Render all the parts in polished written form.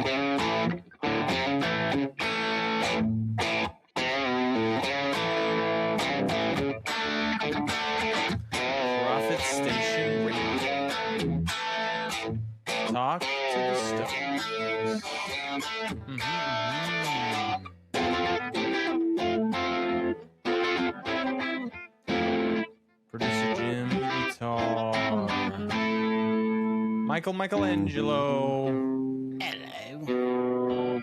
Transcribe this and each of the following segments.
Prophet Station Radio. Talk to the stones. Producer Jim, guitar. Michelangelo. Hello.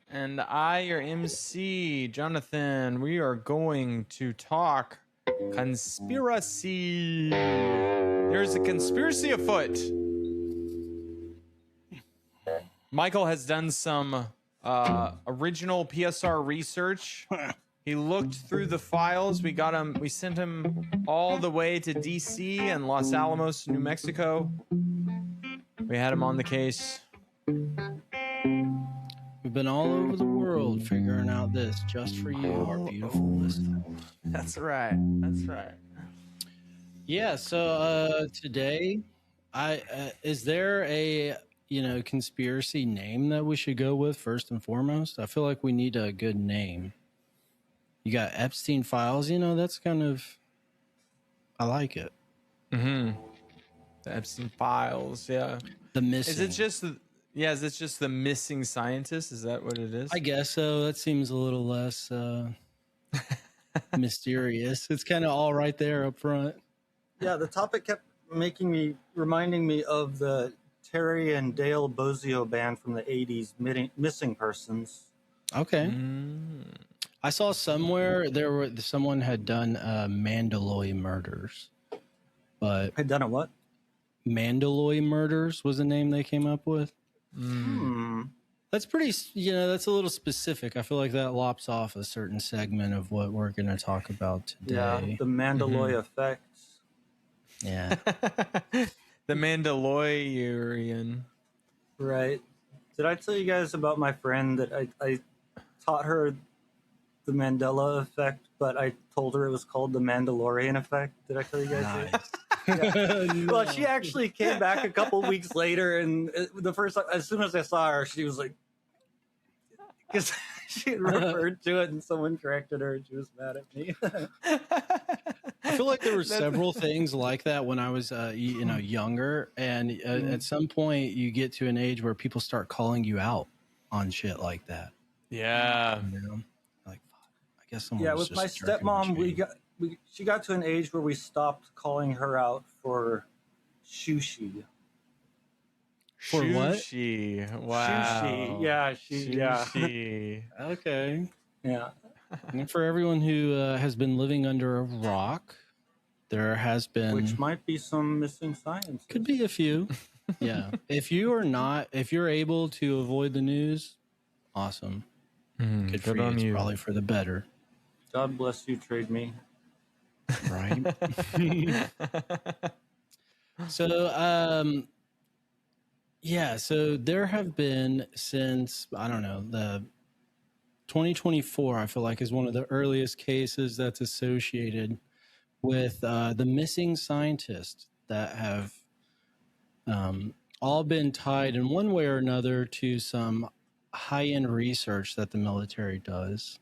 And I, your MC, Jonathan, we are going to talk conspiracy. There's a conspiracy afoot. Michael has done some original PSR research. He looked through the files. We sent him all the way to DC and Los Alamos, New Mexico. We had him on the case. We've been all over the world figuring out this just for you, our beautiful listeners. That's right. That's right. Yeah. So today, is there a conspiracy name that we should go with first and foremost? I feel like we need a good name. You got Epstein Files. That's kind of. I like it. Mm-hmm. The Epstein Files. Yeah. The missing. Is it just the missing scientist? Is that what it is? I guess so. That seems a little less mysterious. It's kind of all right there up front. Yeah, the topic kept reminding me of the Terry and Dale Bozio band from the 80s, Missing Persons. Okay. I saw somewhere someone had done Mandalay murders. But had done a what? Mandalay murders was the name they came up with. That's pretty, that's a little specific. I feel like that lops off a certain segment of what we're going to talk about today. Yeah, the Mandalay effects. Yeah. The Mandalorian. Right. Did I tell you guys about my friend that I taught her the Mandela effect, but I told her it was called the Mandalorian effect? Did I tell you guys that? Yeah. Well, she actually came back a couple weeks later, and as soon as I saw her, she was like, because she had referred to it, and someone corrected her, and she was mad at me. I feel like there were several things like that when I was, younger, and at some point you get to an age where people start calling you out on shit like that. Yeah. Like, I guess someone. Yeah, was with just my stepmom, she got to an age where we stopped calling her out for sushi. For what? Sushi. Wow. Sushi. Yeah, Sushi. Okay. Yeah. And for everyone who has been living under a rock, there has been, which might be some missing science. Could be a few. Yeah. If you're able to avoid the news, awesome. Good for you. It's probably for the better. God bless you, trade me. Right. So, so there have been since, I don't know, the 2024, I feel like is one of the earliest cases that's associated with the missing scientists that have all been tied in one way or another to some high-end research that the military does.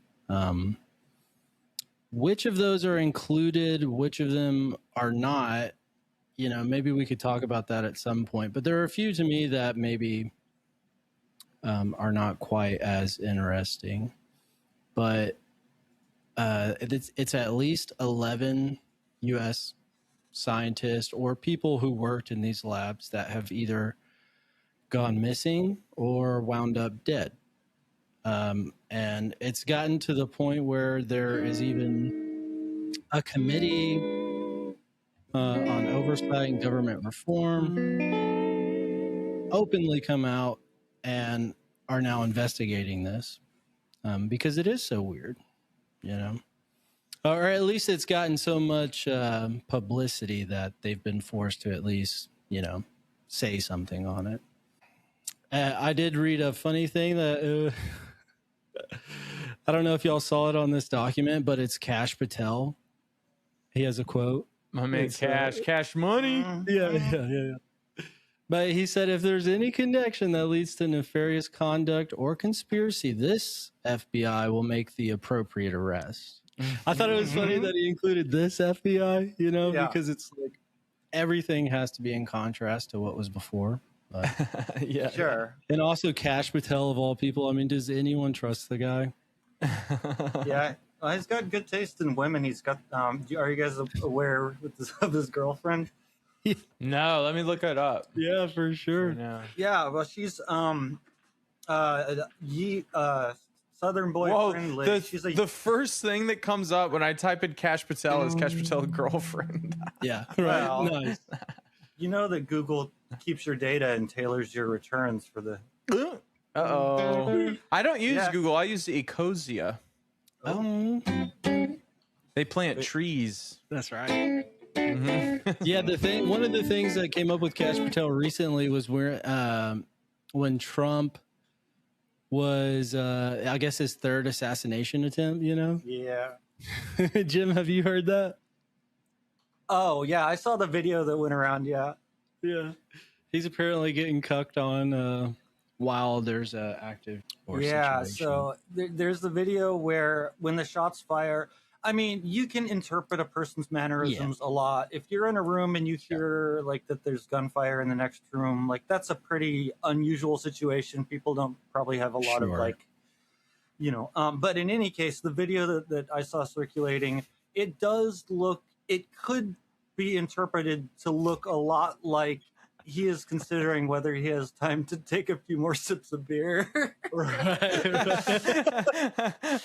Which of those are included, which of them are not, maybe we could talk about that at some point. But there are a few to me that maybe are not quite as interesting. But it's at least 11 U.S. scientists or people who worked in these labs that have either gone missing or wound up dead. And it's gotten to the point where there is even a committee on oversight and government reform openly come out and are now investigating this because it is so weird, or at least it's gotten so much publicity that they've been forced to at least, say something on it. I did read a funny thing that I don't know if y'all saw it on this document, but it's Kash Patel. He has a quote. My man, Cash Money. Yeah. But he said if there's any connection that leads to nefarious conduct or conspiracy, this FBI will make the appropriate arrest. I thought it was funny that he included this FBI, because it's like everything has to be in contrast to what was before. But, Yeah. Sure. and also Kash Patel of all people. I mean, does anyone trust the guy? Yeah. Well, he's got good taste in women. He's got. Are you guys aware of his girlfriend? No, let me look it up. Yeah, for sure. No. Yeah. Well, she's Southern boyfriend. Whoa, She's the first thing that comes up when I type in Kash Patel is Kash Patel's girlfriend. Yeah, right. Well, Nice. You know that Google keeps your data and tailors your returns for the. Uh-oh. I don't use Yeah. Google. I use Ecosia. They plant trees. That's right. Mhm. Yeah, one of the things that came up with Kash Patel recently was when Trump was, I guess, his third assassination attempt. Yeah. Jim, have you heard that? Oh yeah, I saw the video that went around. Yeah. Yeah, he's apparently getting cucked on while there's a active war Yeah. situation. So there's the video where when the shots fire. I mean, you can interpret a person's mannerisms a lot. If you're in a room and you hear like that there's gunfire in the next room, like that's a pretty unusual situation. People don't probably have a lot of like, but in any case, the video that I saw circulating, it could be interpreted to look a lot like he is considering whether he has time to take a few more sips of beer. Right.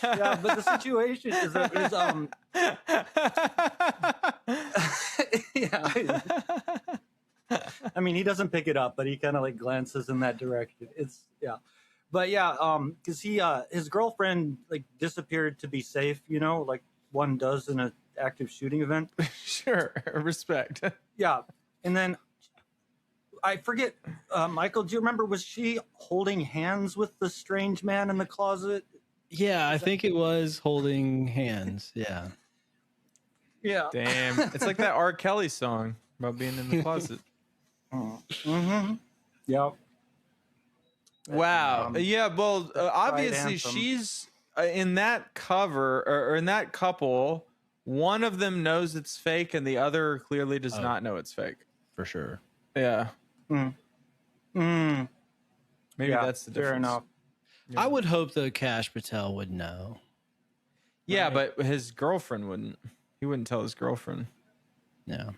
Yeah, but the situation is that yeah. I mean, he doesn't pick it up, but he kind of like glances in that direction. But yeah, because his girlfriend like disappeared to be safe, like one does in an active shooting event. Sure, respect. Yeah, and then I forget, Michael, do you remember, was she holding hands with the strange man in the closet? Yeah, I think it was holding hands. Yeah. Yeah. Damn, it's like that R. Kelly song about being in the closet. Mm-hmm. Yep. Wow. Yeah. Well, obviously anthem. she's in that cover or in that couple. One of them knows it's fake, and the other clearly does not know it's fake. For sure. Yeah. Maybe Yeah, that's the difference. fair enough. Yeah. I would hope that Kash Patel would know. Yeah, but his girlfriend wouldn't. He wouldn't tell his girlfriend. Yeah.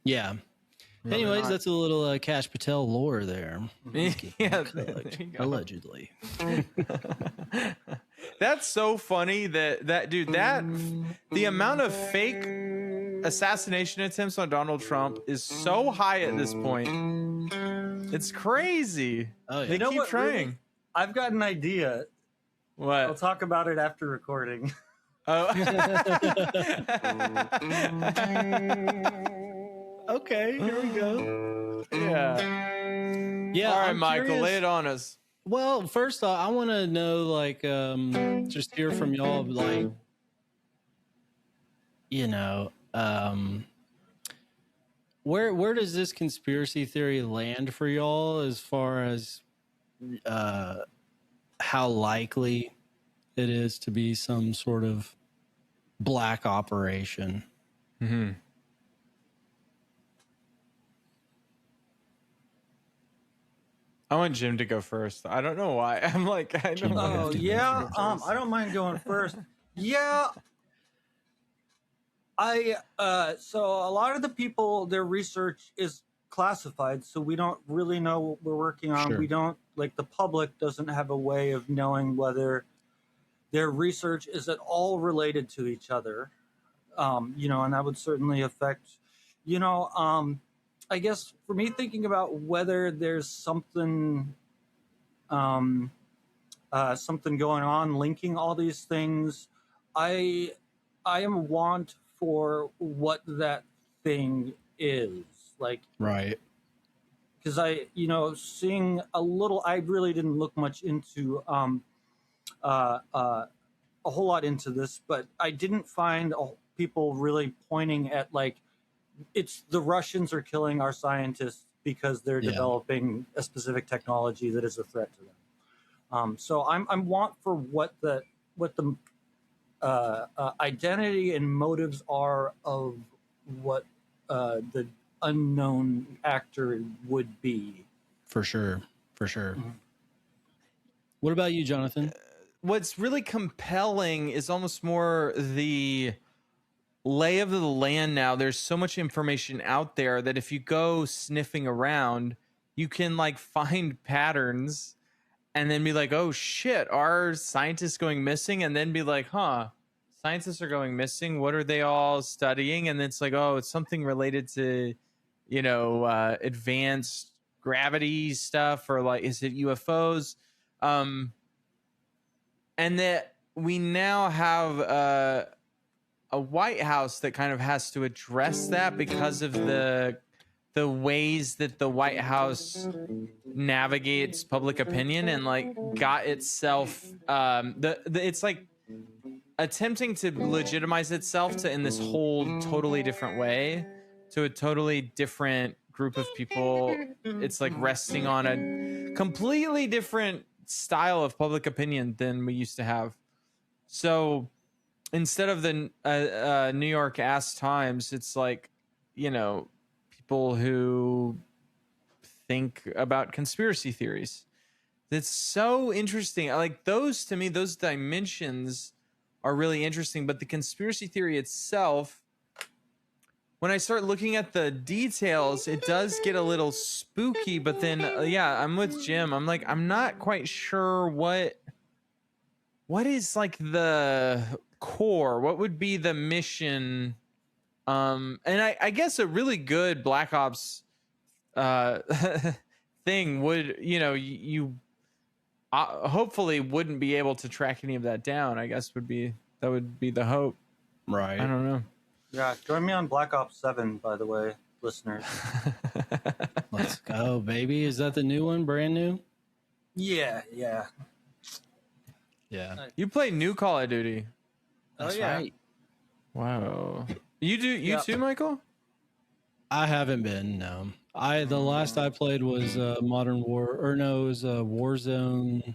Yeah. No, Anyways, they're that's a little Kash Patel lore there. Yeah, there you go. Allegedly. That's so funny that dude, the amount of fake assassination attempts on Donald Trump is so high at this point. It's crazy. Oh, yeah. They keep what, trying. really? I've got an idea. What? I'll talk about it after recording. Oh. Okay, here we go. Yeah. Yeah. All right, I'm Michael, curious- lay it on us. Well, first off, I want to know, like, just hear from y'all, like, where does this conspiracy theory land for y'all as far as how likely it is to be some sort of black operation? Mm-hmm. I want Jim to go first. I don't know why. I'm like, I don't Jim, want Oh to yeah, go first. I don't mind going first. Yeah, so a lot of the people, their research is classified, so we don't really know what we're working on. Sure. We don't, like, the public doesn't have a way of knowing whether their research is at all related to each other. And that would certainly affect, I guess for me, thinking about whether there's something going on linking all these things, I am want for what that thing is, like, Right. because seeing a little, I really didn't look much into a whole lot into this, but I didn't find people really pointing at, like, it's the Russians are killing our scientists because they're Yeah. developing a specific technology that is a threat to them. So I'm want for what the identity and motives are of what the unknown actor would be. For sure. Mhm. What about you, Jonathan? What's really compelling is almost more the lay of the land now. There's so much information out there that if you go sniffing around, you can like find patterns and then be like, oh shit, are scientists going missing? And then be like, huh, scientists are going missing. What are they all studying? And then it's like, oh, it's something related to, advanced gravity stuff, or like, is it UFOs? And that we now have a White House that kind of has to address that because of the ways that the White House navigates public opinion and like got itself it's like attempting to legitimize itself to in this whole totally different way to a totally different group of people. It's like resting on a completely different style of public opinion than we used to have. So instead of the New York Ass Times, it's like, people who think about conspiracy theories. It's so interesting. Like those, to me, those dimensions are really interesting. But the conspiracy theory itself, when I start looking at the details, it does get a little spooky. But then, I'm with Jim. I'm like, I'm not quite sure what is like the core. What would be the mission? And I guess a really good Black Ops thing would, you hopefully wouldn't be able to track any of that down. I guess would be the hope. Right. I don't know. Yeah, join me on Black Ops 7, by the way, listeners. Let's go, baby. Is that the new one? Brand new? Yeah. Yeah. You play new Call of Duty. That's yeah. right. Wow. You do you Yeah. too, Michael? I haven't been, no. The last I played was Modern War, or no, it was Warzone.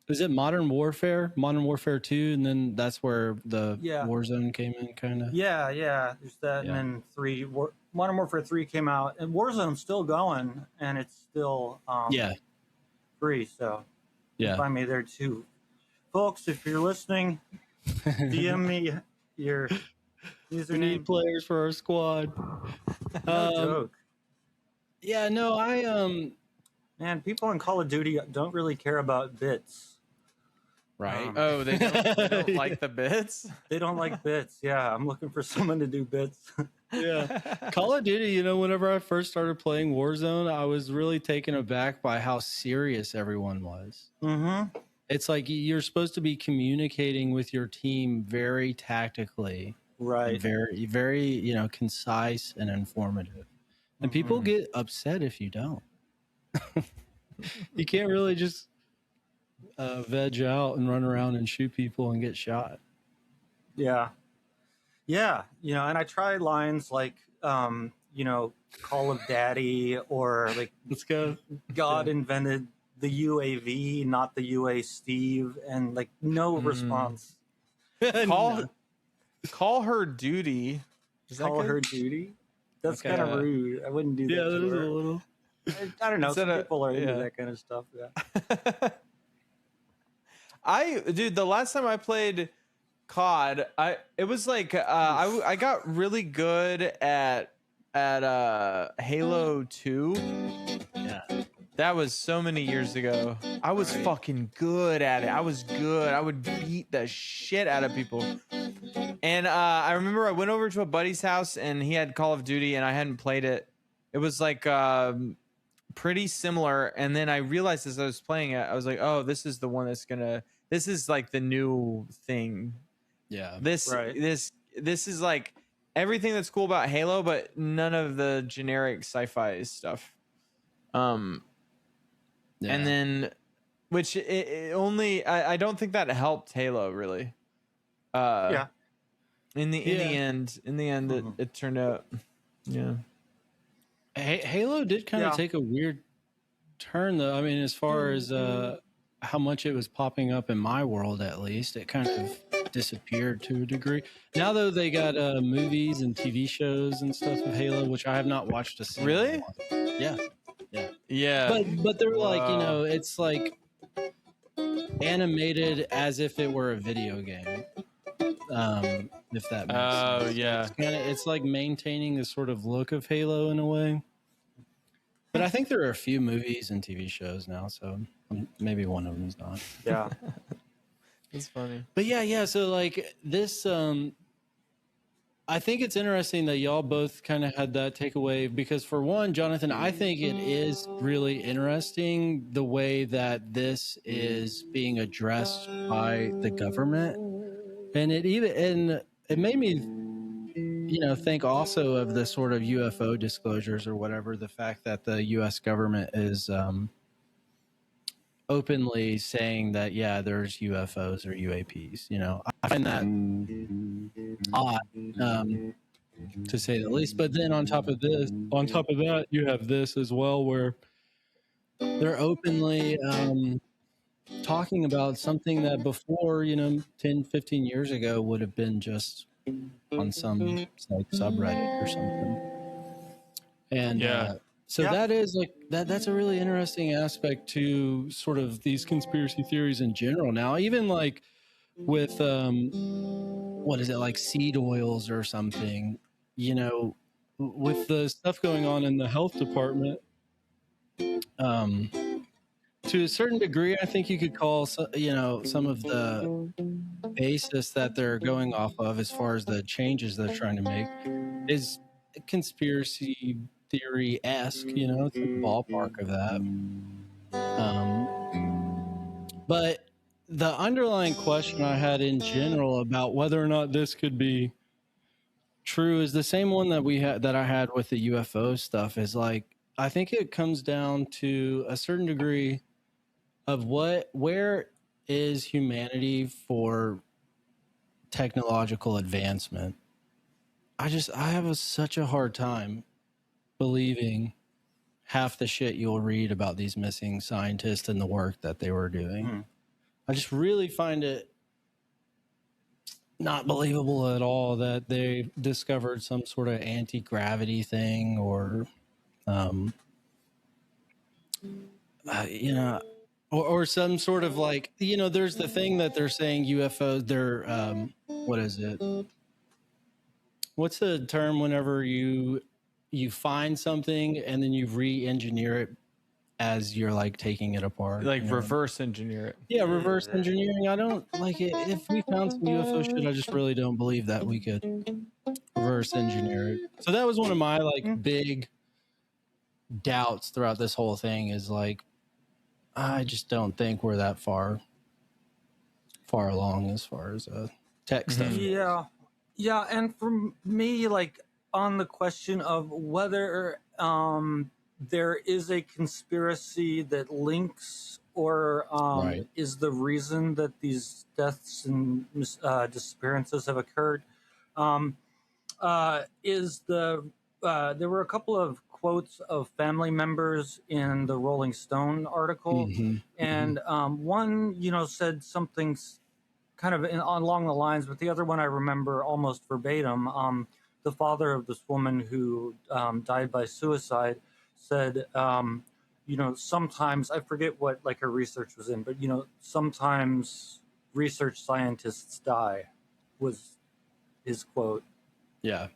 Was it Modern Warfare? Modern Warfare 2, and then that's where the Yeah. Warzone came in, kind of. Yeah. There's that, Yeah. and then Modern Warfare 3 came out, and Warzone's still going, and it's still Yeah, free, so you can yeah. find me there too. Folks, if you're listening, DM me your We need username. players for our squad. No joke. Yeah, no, Man, people in Call of Duty don't really care about bits. right. Oh, they don't like the bits? They don't like bits. Yeah, I'm looking for someone to do bits. Yeah. Call of Duty, whenever I first started playing Warzone, I was really taken aback by how serious everyone was. Mm-hmm. It's like you're supposed to be communicating with your team very tactically, Right. very, very, concise and informative. And people get upset if you don't. You can't really just veg out and run around and shoot people and get shot. Yeah. Yeah. And I try lines like, Call of Daddy, or like Let's go. God invented the UAV, not the UA Steve, and like no response. Call her duty. Is that Call good? her duty. That's Okay. kind of rude. I wouldn't do that. Yeah, to that is a her. little. I don't know. Instead Some of- people are into yeah. that kind of stuff. Yeah. The last time I played COD, it was like I got really good at Halo 2. Yeah. That was so many years ago. I was fucking good at it. I was good. I would beat the shit out of people. And I remember I went over to a buddy's house and he had Call of Duty and I hadn't played it. It was like pretty similar. And then I realized as I was playing it, I was like, oh, this is the one this is like the new thing. Yeah. This Right. this is like everything that's cool about Halo, but none of the generic sci-fi stuff. And then, which it only I don't think that helped Halo really. Yeah. In the end, it turned out, yeah. Halo did kind of take a weird turn, though. I mean, as far as how much it was popping up in my world, at least, it kind of disappeared to a degree. Now, though, they got movies and TV shows and stuff of Halo, which I have not watched a single Really? one. Yeah. Yeah. But they're like, you Wow. know, it's like animated as if it were a video game. If that makes sense. Oh, yeah. It's like maintaining the sort of look of Halo in a way. But I think there are a few movies and TV shows now, so maybe one of them is not. Yeah. That's funny. But yeah. So like this, I think it's interesting that y'all both kind of had that takeaway because for one, Jonathan, I think it is really interesting the way that this is being addressed by the government, and it made me, you know, think also of the sort of UFO disclosures or whatever. The fact that the U.S. government is openly saying that there's UFOs or UAPs. You know, I find that odd, to say the least. But then on top of that, you have this as well, where they're openly talking about something that before, you know, 10, 15 years ago would have been just on some like subreddit or something. And so that is like that's a really interesting aspect to sort of these conspiracy theories in general. Now, even like with what is it, like seed oils or something, you know, with the stuff going on in the health department, to a certain degree, I think you could call, you know, some of the basis that they're going off of as far as the changes they're trying to make is conspiracy theory-esque, you know, it's in the ballpark of that. But the underlying question I had in general about whether or not this could be true is the same one that I had with the UFO stuff. Is like, I think it comes down to a certain degree of where is humanity for technological advancement. I have such a hard time believing half the shit you'll read about these missing scientists and the work that they were doing. I just really find it not believable at all that they discovered some sort of anti-gravity thing or, you know, or some sort of like, you know, there's the thing that they're saying UFOs, they're, what is it? What's the term whenever you find something and then you re-engineer it as you're like taking it apart? Like, you know? reverse engineer it. Yeah, reverse engineering. I don't like it. If we found some UFO shit, I just really don't believe that we could reverse engineer it. So that was one of my like big doubts throughout this whole thing, is like, I just don't think we're that far along as far as tech stuff. Yeah, and for me, like on the question of whether there is a conspiracy that links or is the reason that these deaths and disappearances have occurred, there were a couple of quotes of family members in the Rolling Stone article, and one, you know, said something kind of along the lines, but the other one I remember almost verbatim. The father of this woman who died by suicide said, you know, sometimes, I forget what like her research was in, but, you know, sometimes research scientists die, was his quote. Yeah.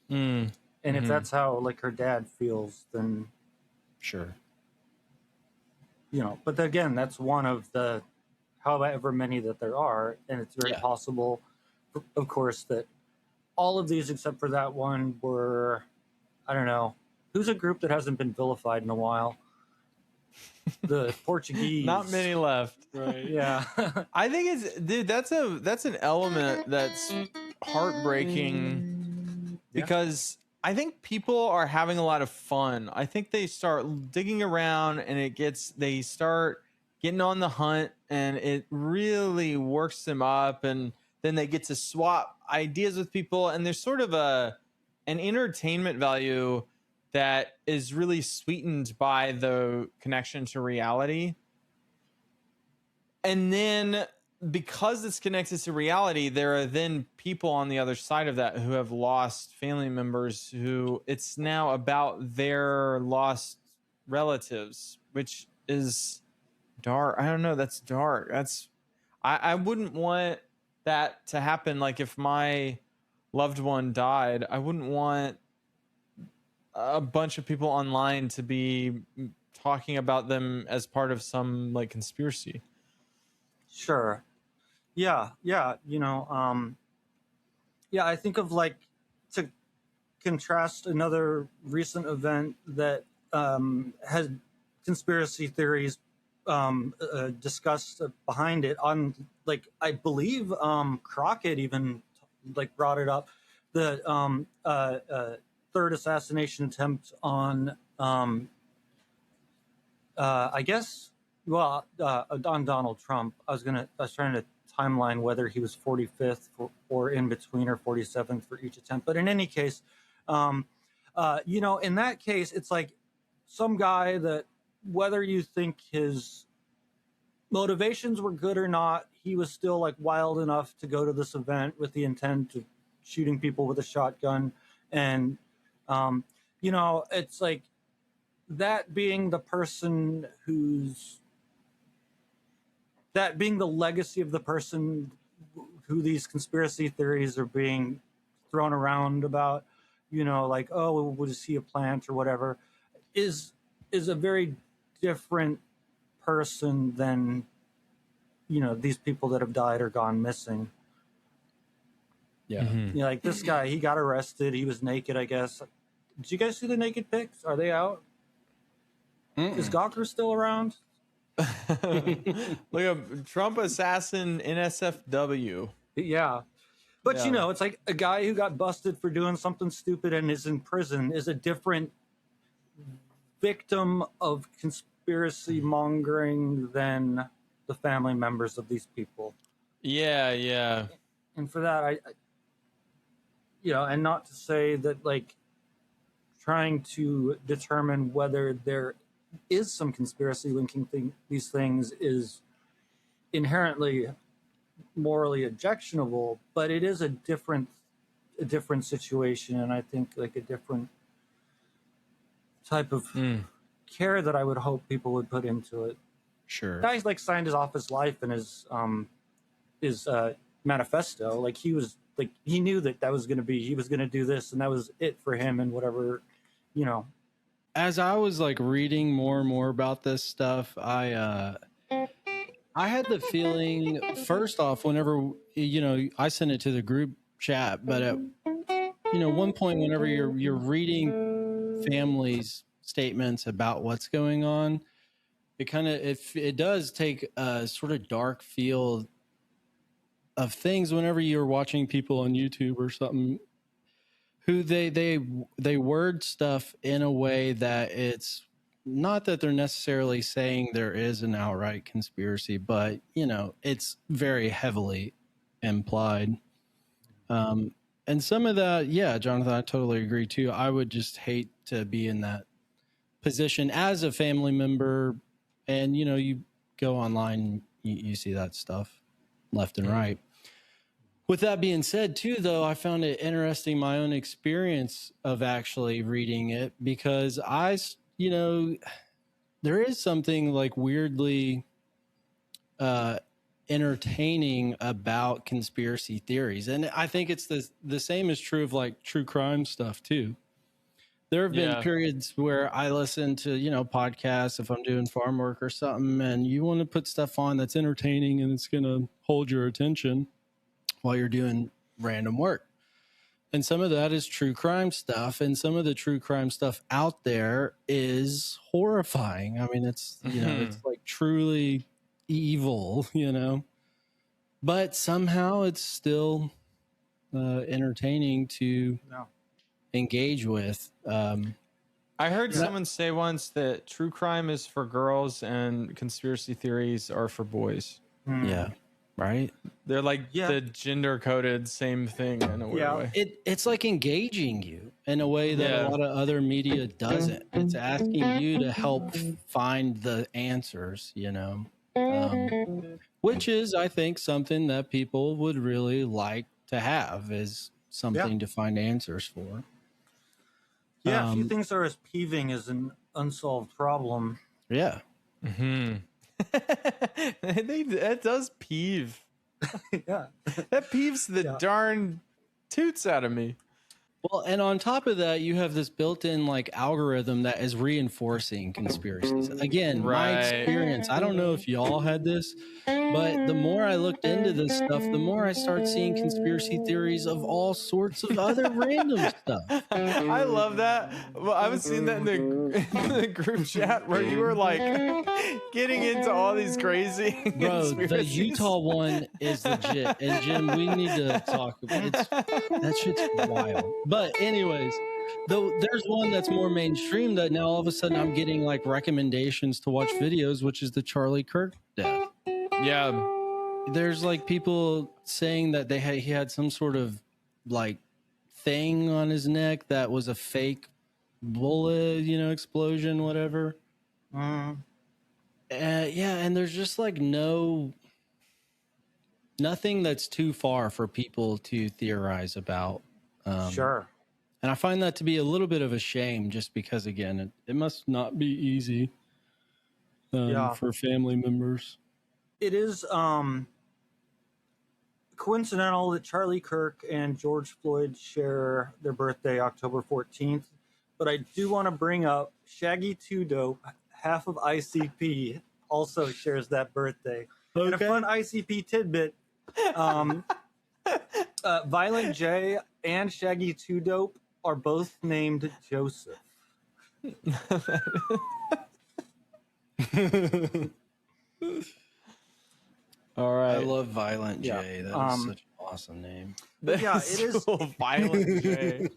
And if that's how like her dad feels, then sure. You know, but again, that's one of the however many that there are, and it's very possible, of course, that all of these except for that one were, I don't know, who's a group that hasn't been vilified in a while? The Portuguese. Not many left. Right. Yeah. I think it's, dude, that's an element that's heartbreaking because I think people are having a lot of fun. I think they start digging around and they start getting on the hunt, and it really works them up, and then they get to swap ideas with people, and there's sort of an entertainment value that is really sweetened by the connection to reality. And then because it's connected to reality, there are then people on the other side of that who have lost family members who it's now about their lost relatives, which is dark. I don't know. That's dark. I wouldn't want that to happen. Like if my loved one died, I wouldn't want a bunch of people online to be talking about them as part of some like conspiracy. Sure. Yeah. I think of like, to contrast another recent event that has conspiracy theories discussed behind it, on like, I believe Crockett even like brought it up, the third assassination attempt on I guess, on Donald Trump. I was trying to timeline whether he was 45th or in between, or 47th for each attempt. But in any case, in that case, it's like some guy that, whether you think his motivations were good or not, he was still like wild enough to go to this event with the intent of shooting people with a shotgun. And, it's like, that being the person that being the legacy of the person who these conspiracy theories are being thrown around about, like, oh, was he a plant or whatever, is a very different person than, these people that have died or gone missing. Yeah. Mm-hmm. Like this guy, he got arrested. He was naked, I guess. Did you guys see the naked pics? Are they out? Is Gawker still around? Look up Trump assassin NSFW. Yeah. But Yeah. it's like a guy who got busted for doing something stupid and is in prison is a different victim of conspiracy mongering than the family members of these people. Yeah. And for that, I and not to say that like trying to determine whether there is some conspiracy linking these things is inherently morally objectionable, but it is a different situation, and I think like a different type of care that I would hope people would put into it. Sure. Guys like signed off his life and his manifesto. Like he was like, he knew that was going to be, he was going to do this, and that was it for him, and whatever, As I was like reading more and more about this stuff, I had the feeling, first off, whenever I sent it to the group chat, but at one point, whenever you're reading families' statements about what's going on, it kind of it does take a sort of dark feel of things whenever you're watching people on YouTube or something who they word stuff in a way that it's not that they're necessarily saying there is an outright conspiracy, but it's very heavily implied. And some of that, yeah, Jonathan, I totally agree too. I would just hate to be in that position as a family member, and you go online, you see that stuff left and right. With that being said, too, though, I found it interesting, my own experience of actually reading it, because there is something like weirdly entertaining about conspiracy theories. And I think it's the same is true of like true crime stuff, too. There have been periods where I listen to, podcasts if I'm doing farm work or something, and you want to put stuff on that's entertaining and it's going to hold your attention while you're doing random work. And some of that is true crime stuff, and some of the true crime stuff out there is horrifying. I mean, it's it's like truly evil, but somehow it's still entertaining to engage with. I heard someone say once that true crime is for girls and conspiracy theories are for boys. Yeah. right? They're like Yeah. the gender coded same thing in a weird Yeah. way. It's like engaging you in a way that Yeah. a lot of other media doesn't. It's asking you to help find the answers, which is, I think, something that people would really like to have is something to find answers for. Yeah, few things are as peeving as an unsolved problem. Yeah. Mm-hmm. That does peeve. Yeah. That peeves the darn toots out of me. Well, and on top of that, you have this built-in like algorithm that is reinforcing conspiracies. Again, my Right. experience, I don't know if y'all had this, but the more I looked into this stuff, the more I start seeing conspiracy theories of all sorts of other random stuff. I love that. Well, I was seeing that in the group chat where you were like getting into all these crazy Bro, the conspiracies. Utah one is legit. And Jim, we need to talk about it. That shit's wild. But anyways, though there's one that's more mainstream that now all of a sudden I'm getting like recommendations to watch videos, which is the Charlie Kirk death. Yeah. There's like people saying that he had some sort of like thing on his neck that was a fake bullet, explosion, whatever. Mm. Yeah, and there's just like nothing that's too far for people to theorize about. Sure. And I find that to be a little bit of a shame just because, again, it must not be easy for family members. It is coincidental that Charlie Kirk and George Floyd share their birthday October 14th. But I do want to bring up Shaggy 2 Dope, half of ICP, also shares that birthday. And a fun ICP tidbit, Violent J and Shaggy 2 Dope are both named Joseph. All right. I love Violent J. Yeah. That is such an awesome name. Yeah, it is. Violent J.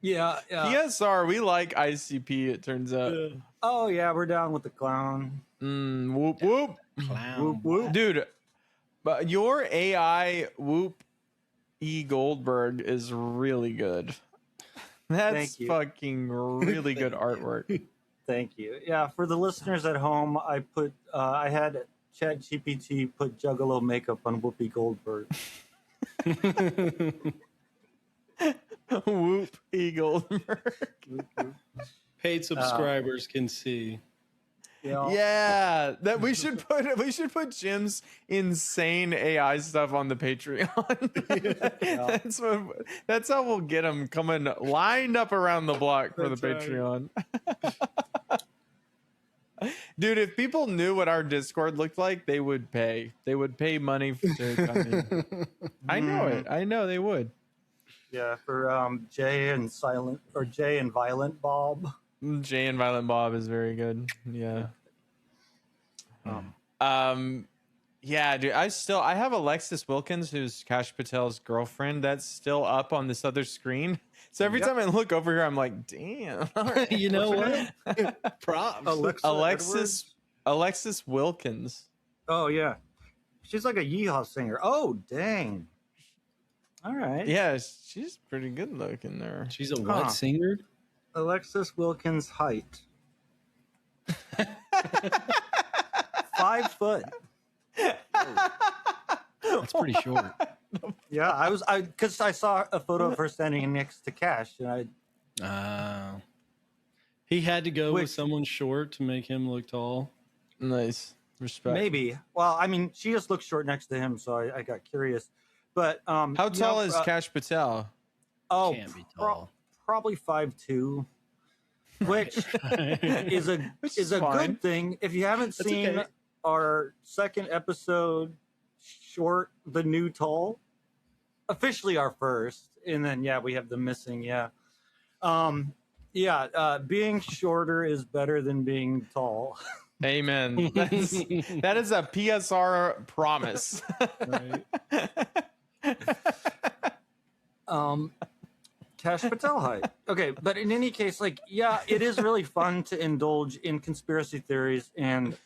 Yeah. PSR, we like ICP, it turns out. Oh, yeah, we're down with the clown. Whoop, whoop. Clown. Whoop, whoop. Dude, but your AI Whoop E. Goldberg is really good. That's Thank you. fucking really good artwork. Thank you. Yeah, for the listeners at home, I had ChatGPT put Juggalo makeup on Whoopi Goldberg. Whoop E. Goldberg. Paid subscribers can see. Yeah, that we should put Jim's insane AI stuff on the Patreon. That's how we'll get him coming lined up around the block for the Patreon. Dude, if people knew what our Discord looked like, they would pay. They would pay money to come in. I know it. I know they would. Yeah, for Jay and Violent Bob. Jay and Violent Bob is very good. Yeah. Yeah, dude. I have Alexis Wilkins, who's Kash Patel's girlfriend. That's still up on this other screen. So every time I look over here, I'm like, damn. You know what? Props. Alexis Wilkins. Oh yeah, she's like a yeehaw singer. Oh dang. All right. Yeah, she's pretty good looking there. She's a what singer? Alexis Wilkins' height. 5 foot. That's pretty short. Yeah, because I saw a photo of her standing next to Cash, and he had to go with someone short to make him look tall. Nice. Respect. Maybe. Well, I mean, she just looked short next to him, so I got curious. But how tall is Kash Patel? Oh, Can't be tall. Probably 5'2", which is a good thing. If you haven't seen our second episode, Short the New Tall, officially our first, and then we have the missing. Being shorter is better than being tall. Amen. That is a PSR promise. Right. Kash Patel height. Okay, but in any case, it is really fun to indulge in conspiracy theories, and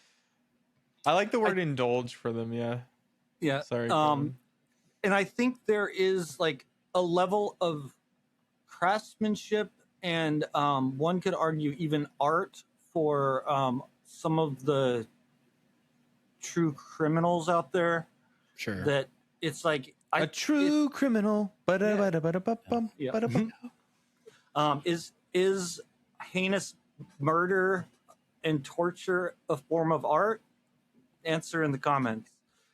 I like the word indulge for them. Yeah. Yeah. Sorry. Kevin. And I think there is like a level of craftsmanship and one could argue even art for some of the true criminals out there Sure. that it's like A true criminal. Ba-da-ba-da-ba-da-bum, Yeah. ba-da-ba. Is heinous murder and torture a form of art? Answer in the comments.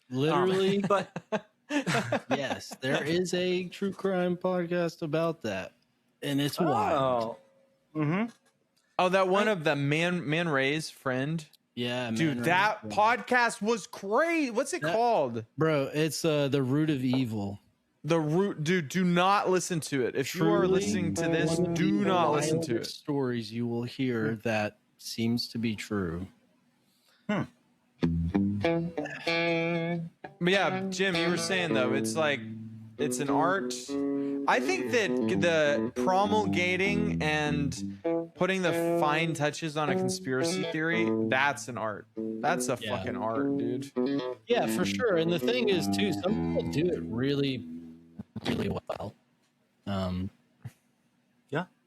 Literally, But yes, there is a true crime podcast about that, and it's wild. Mm-hmm. Oh, that one of the Man Ray's friend. Yeah, Dude, man, that right. podcast was great. What's it called? Bro, it's the root of evil. The Root. Dude, do not listen to it. If you are Truly listening to this, one of do the not listen to wildest it. Stories you will hear that seems to be true. But yeah, Jim, you were saying though, it's like it's an art. I think that the promulgating and putting the fine touches on a conspiracy theory, that's an art. That's a Yeah. fucking art, dude. Yeah, for sure. And the thing is, too, some people do it really, really well.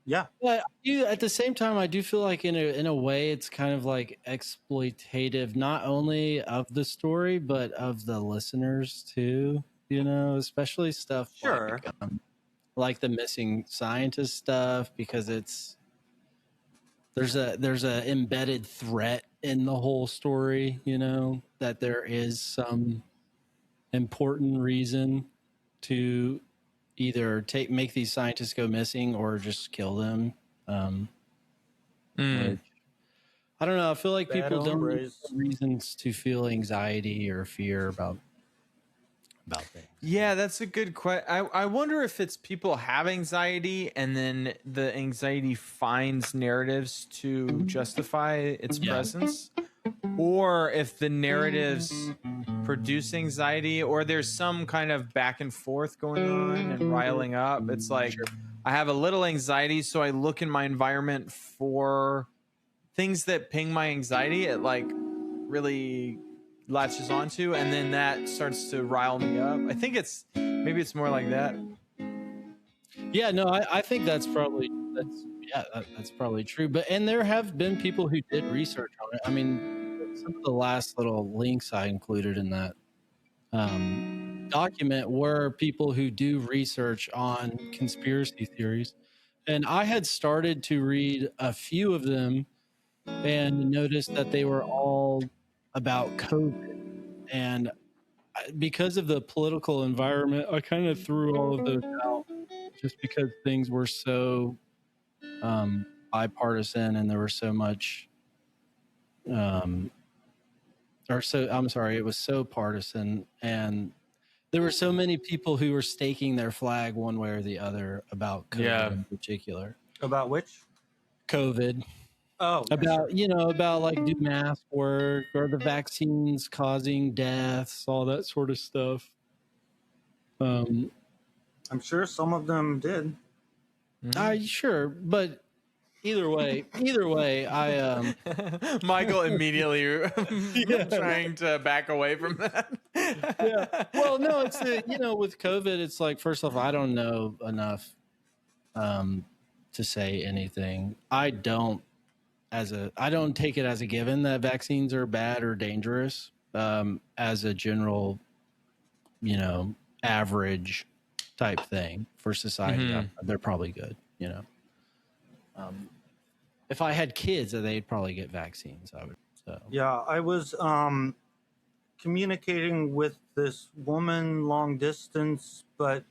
Yeah. But at the same time, I do feel like in a way, it's kind of like exploitative, not only of the story but of the listeners too. You know, especially stuff Sure. like the missing scientist stuff, because there's a embedded threat in the whole story. You know, that there is some important reason to either make these scientists go missing or just kill them. Which, I don't know. I feel like Bad people don't have hombres. reasons to feel anxiety or fear about things. Yeah, that's a good question. I wonder if it's people have anxiety and then the anxiety finds narratives to justify its Yeah. presence, or if the narratives produce anxiety, or there's some kind of back and forth going on and riling up. It's like I have a little anxiety, so I look in my environment for things that ping my anxiety. It like really latches onto, and then that starts to rile me up. I think maybe it's more like that. Yeah, no, I think that's probably true. And there have been people who did research on it. I mean, some of the last little links I included in that document were people who do research on conspiracy theories. And I had started to read a few of them and noticed that they were all about COVID. And because of the political environment, I kind of threw all of those out just because things were so bipartisan and there was so much it was so partisan, and there were so many people who were staking their flag one way or the other about COVID in particular. About which? COVID. Oh, About like do mask work or the vaccines causing deaths, all that sort of stuff. I'm sure some of them did. Sure, but either way, I Michael immediately trying to back away from that. yeah. Well, no, it's with COVID, it's like, first off, I don't know enough to say anything. I don't take it as a given that vaccines are bad or dangerous. As a general, average type thing for society, they're probably good. If I had kids, they'd probably get vaccines. I would. So. Yeah, I was communicating with this woman long distance, but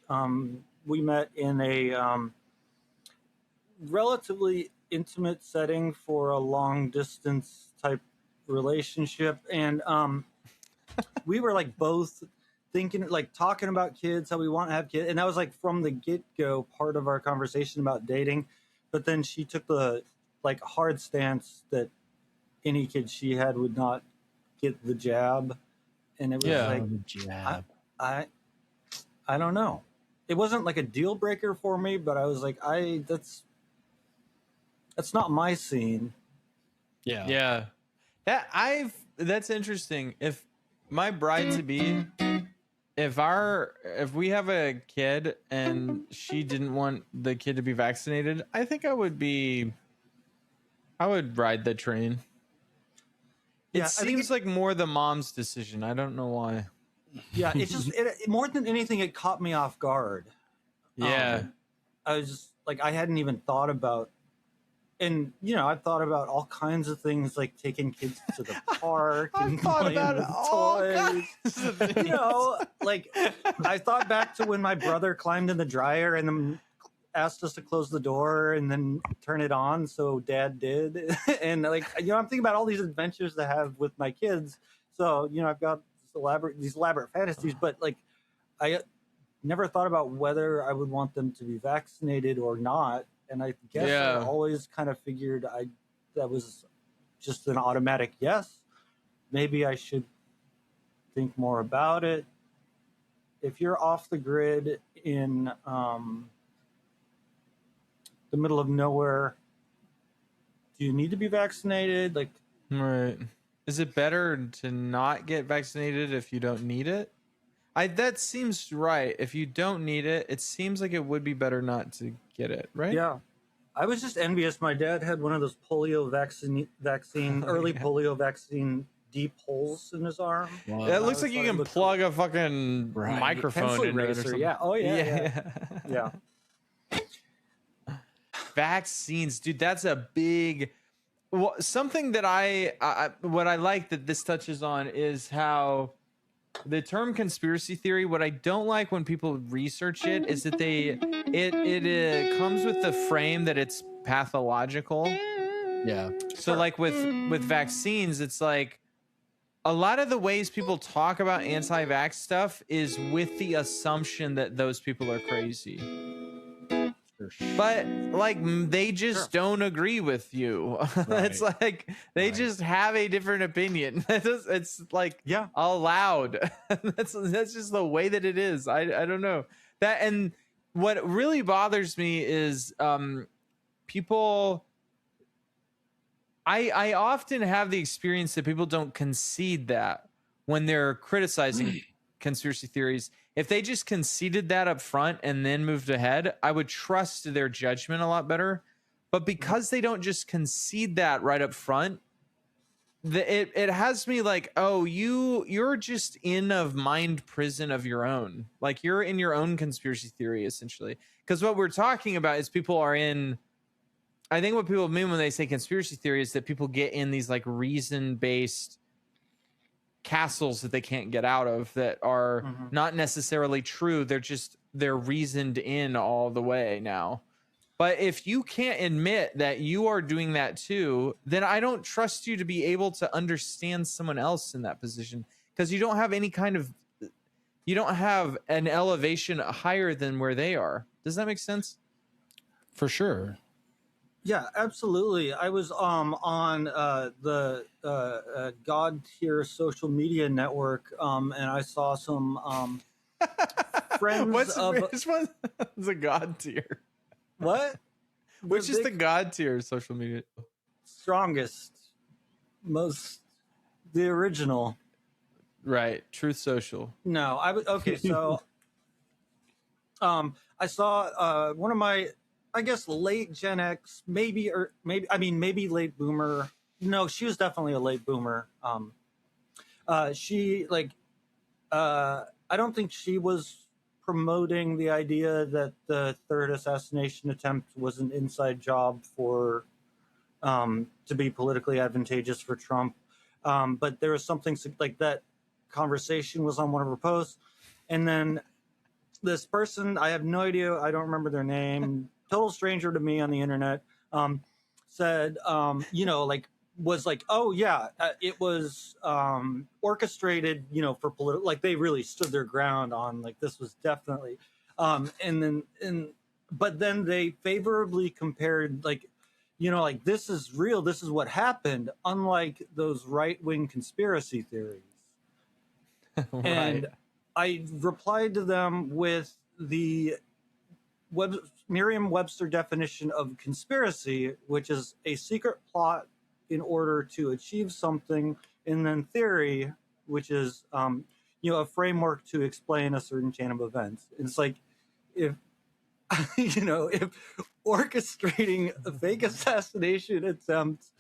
we met in a relatively intimate setting for a long distance type relationship, and we were like both thinking, like talking about kids, how we want to have kids, and that was like from the get-go part of our conversation about dating. But then she took the like hard stance that any kid she had would not get the jab, and it was like jab. I don't know. It wasn't like a deal breaker for me, but I was like, that's not my scene. Yeah. That's interesting. If my bride to be if we have a kid and she didn't want the kid to be vaccinated, I think I would ride the train. It Yeah, I think seems like more the mom's decision. I don't know why. Yeah, it's just more than anything, it caught me off guard. Yeah. I was just like, I hadn't even thought about, and I've thought about all kinds of things like taking kids to the park and playing with toys. Like I thought back to when my brother climbed in the dryer and then asked us to close the door and then turn it on, so Dad did. And like I'm thinking about all these adventures to have with my kids. So I've got these elaborate fantasies, but like I never thought about whether I would want them to be vaccinated or not. And I guess I always kind of figured that was just an automatic yes. Maybe I should think more about it. If you're off the grid in the middle of nowhere, do you need to be vaccinated? Like, right. Is it better to not get vaccinated if you don't need it? That seems right. If you don't need it, it seems like it would be better not to get it, right? Yeah. I was just envious. My dad had one of those polio vaccine, polio vaccine deep holes in his arm. Wow. It looks like you can plug a fucking microphone into it or something. Yeah. Oh, yeah. Yeah. Vaccines, dude, that's a big... Well, something that what I like that this touches on is how the term conspiracy theory, what I don't like when people research it is that it comes with the frame that it's pathological. Yeah. So like with vaccines, it's like a lot of the ways people talk about anti-vax stuff is with the assumption that those people are crazy. But like they just don't agree with you. Right. It's like they just have a different opinion. It's like allowed. That's just the way that it is. I don't know that. And what really bothers me is people. I often have the experience that people don't concede that when they're criticizing conspiracy theories. If they just conceded that up front and then moved ahead, I would trust their judgment a lot better. But because they don't just concede that right up front, it has me like, oh, you're just in a mind prison of your own. Like you're in your own conspiracy theory, essentially. Because what we're talking about is people are in... I think what people mean when they say conspiracy theory is that people get in these like reason-based castles that they can't get out of that are not necessarily true. They're reasoned in all the way now. But if you can't admit that you are doing that too, then I don't trust you to be able to understand someone else in that position, because you don't have you don't have an elevation higher than where they are. Does that make sense? For sure. Yeah, absolutely. I was on the God tier social media network, and I saw some friends which one is a God tier? What? Which is the God tier social media? Strongest, most, the original. Right, Truth Social. No, okay. So, I saw one of my, I guess, late Gen X, maybe late boomer. No, she was definitely a late boomer. She I don't think she was promoting the idea that the third assassination attempt was an inside job for, to be politically advantageous for Trump. But there was something like that. Conversation was on one of her posts, and then this person, I have no idea, I don't remember their name, total stranger to me on the internet, said, was like, oh yeah, it was orchestrated, for political, like they really stood their ground on, like, this was definitely, but then they favorably compared, like, this is real, this is what happened, unlike those right-wing conspiracy theories. Right. And I replied to them with the Merriam-Webster definition of conspiracy, which is a secret plot in order to achieve something, and then theory, which is, a framework to explain a certain chain of events. It's like if if orchestrating a fake assassination attempt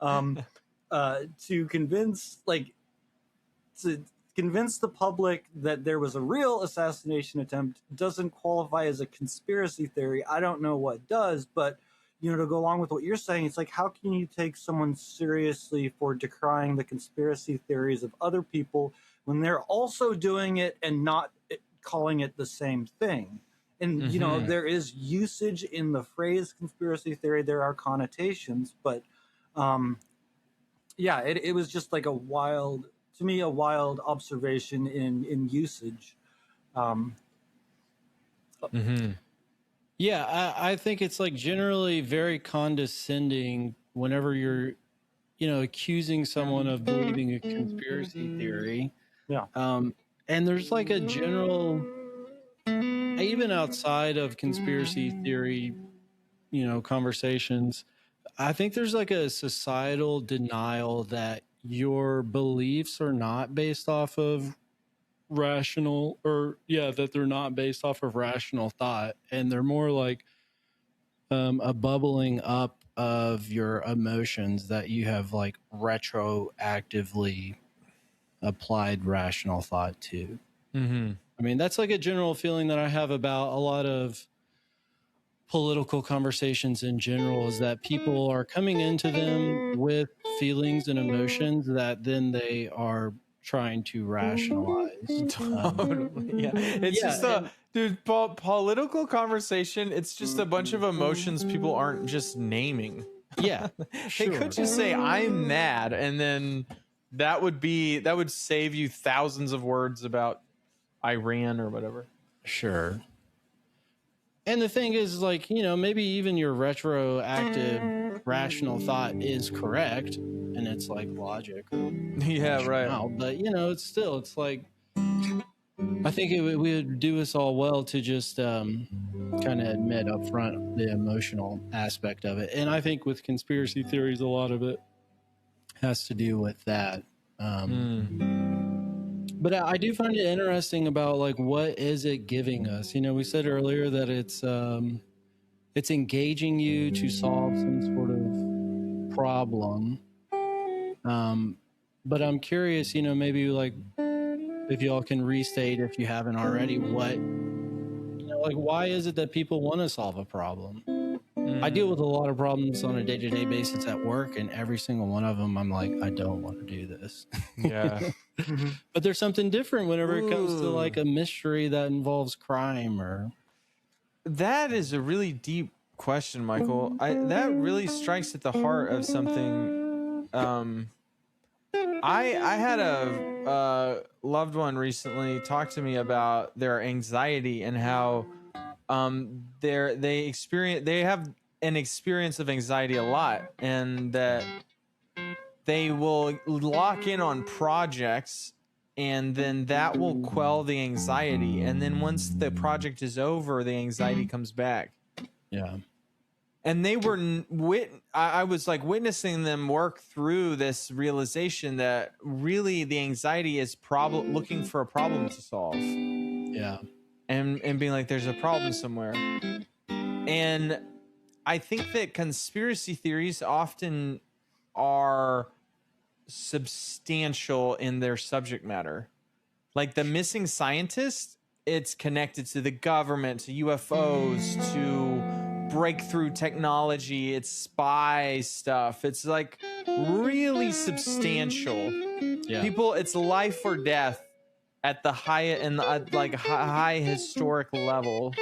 to convince the public that there was a real assassination attempt doesn't qualify as a conspiracy theory, I don't know what does. But to go along with what you're saying, it's like, how can you take someone seriously for decrying the conspiracy theories of other people when they're also doing it and not calling it the same thing? And there is usage in the phrase conspiracy theory, there are connotations, but it was just like a wild observation in usage. Yeah, I think it's like generally very condescending whenever you're, accusing someone of believing a conspiracy theory. Yeah. And there's like a general, even outside of conspiracy theory, conversations, I think there's like a societal denial that your beliefs are not based off of that they're not based off of rational thought, and they're more like a bubbling up of your emotions that you have like retroactively applied rational thought to. I mean, that's like a general feeling that I have about a lot of political conversations in general, is that people are coming into them with feelings and emotions that then they are trying to rationalize. Totally. Yeah. It's just political conversation. It's just a bunch of emotions people aren't just naming. Yeah. They could just say, I'm mad. And then that would save you thousands of words about Iran or whatever. Sure. And the thing is, like, maybe even your retroactive rational thought is correct, and it's like logic. Yeah, right. But it's like, I think it would do us all well to just kind of admit up front the emotional aspect of it. And I think with conspiracy theories, a lot of it has to do with that. But I do find it interesting about like, what is it giving us? We said earlier that it's engaging you to solve some sort of problem. But I'm curious, maybe like if y'all can restate, if you haven't already, what, like, why is it that people want to solve a problem? I deal with a lot of problems on a day-to-day basis at work, and every single one of them, I'm like, I don't want to do this. Yeah. But there's something different whenever it comes to like a mystery that involves crime or. That is a really deep question, Michael. That really strikes at the heart of something. I had a loved one recently talk to me about their anxiety and how they have an experience of anxiety a lot, and that they will lock in on projects, and then that will quell the anxiety, and then once the project is over, the anxiety comes back. Yeah. And they were I was like witnessing them work through this realization that really the anxiety is looking for a problem to solve. Yeah. And being like, there's a problem somewhere. And I think that conspiracy theories often are substantial in their subject matter. Like the missing scientist, it's connected to the government, to UFOs, to breakthrough technology, it's spy stuff. It's like really substantial. Yeah. People, it's life or death at the high historic level.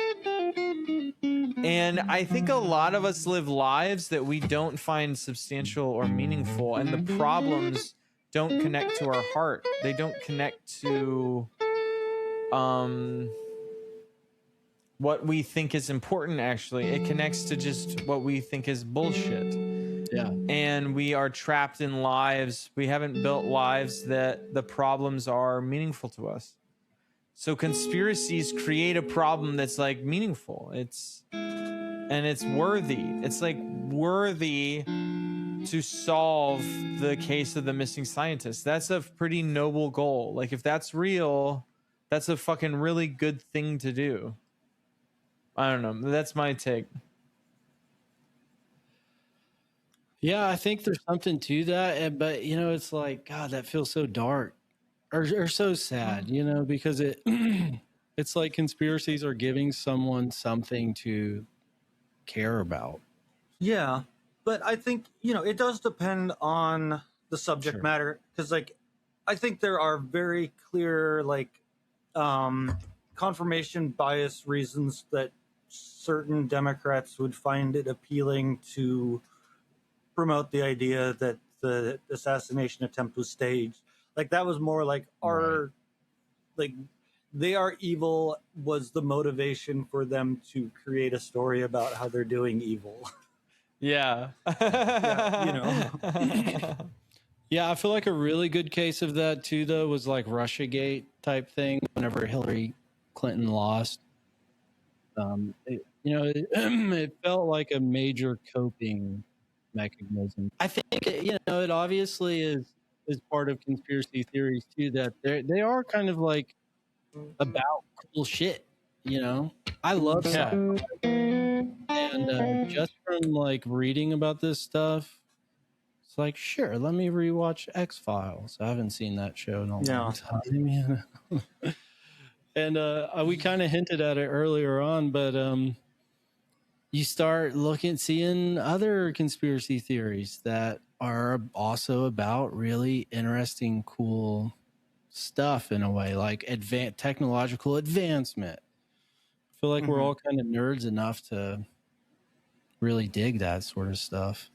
And I think a lot of us live lives that we don't find substantial or meaningful, and the problems don't connect to our heart. They don't connect to what we think is important, actually. It connects to just what we think is bullshit. Yeah. And we are trapped in lives. We haven't built lives that the problems are meaningful to us. So conspiracies create a problem that's like meaningful. It's worthy. It's like worthy to solve the case of the missing scientist. That's a pretty noble goal. Like, if that's real, that's a fucking really good thing to do. I don't know. That's my take. Yeah, I think there's something to that, but you know, it's like, God, that feels so dark or so sad, you know, because it's like conspiracies are giving someone something to care about. Yeah, but I think, you know, it does depend on the subject Sure. matter, because like I think there are very clear like confirmation bias reasons that certain Democrats would find it appealing to promote the idea that the assassination attempt was staged. Like that was more like our like they are evil was the motivation for them to create a story about how they're doing evil. Yeah. Yeah, you know. Yeah, I feel like a really good case of that too, though, was like Russiagate type thing. Whenever Hillary Clinton lost, it felt like a major coping mechanism. I think it obviously is part of conspiracy theories too, that they are kind of like about cool shit. You know, I love sci-fi, and just from like reading about this stuff. It's like, sure, let me rewatch X-Files. I haven't seen that show in a long time. And we kind of hinted at it earlier on, but you start seeing other conspiracy theories that are also about really interesting, cool stuff in a way, like technological advancement. I feel like we're all kind of nerds enough to really dig that sort of stuff.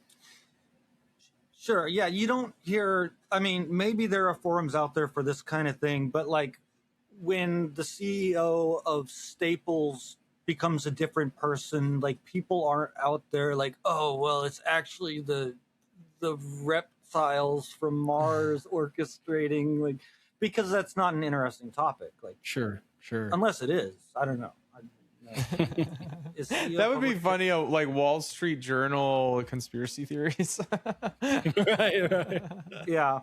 Sure. Yeah, you don't hear. I mean, maybe there are forums out there for this kind of thing, but like when the CEO of Staples becomes a different person, like people aren't out there like, oh, well, it's actually the reptiles from Mars orchestrating, like, because that's not an interesting topic. Like, Sure. unless it is, I don't know. That would be funny, like Wall Street Journal conspiracy theories. right. Yeah.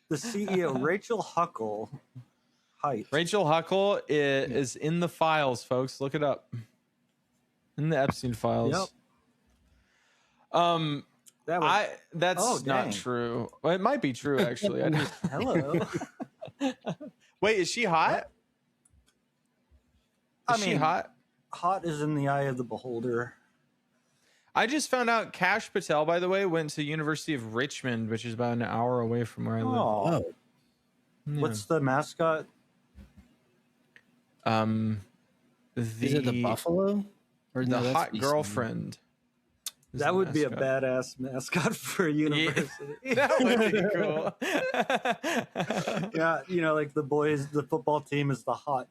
The CEO, Rachel Huckle. Rachel Huckle is in the files, folks. Look it up. In the Epstein files. Yep. That's not true. Well, it might be true, actually. Hello. Wait, is she hot? Is she hot? Hot is in the eye of the beholder. I just found out Kash Patel, by the way, went to University of Richmond, which is about an hour away from where I live. Oh. Yeah. What's the mascot? Is it the buffalo? Or the hot girlfriend? That would be a badass mascot for a university. Yeah. That would be cool. Yeah, you know, like the football team is the hot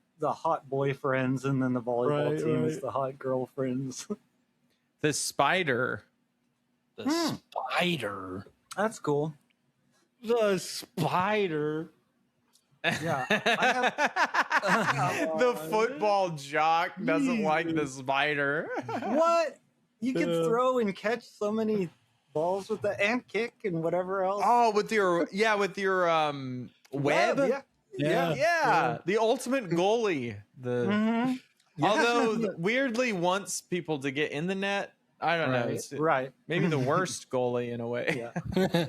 boyfriends, and then the volleyball team is the hot girlfriends. The spider. The spider. That's cool. The spider. Yeah. The football jock doesn't like the spider. What? You can throw and catch so many balls with the and kick and whatever else. Oh, with your web? Yeah. The ultimate goalie. Although weirdly wants people to get in the net. I don't know. It's maybe the worst goalie in a way. Yeah.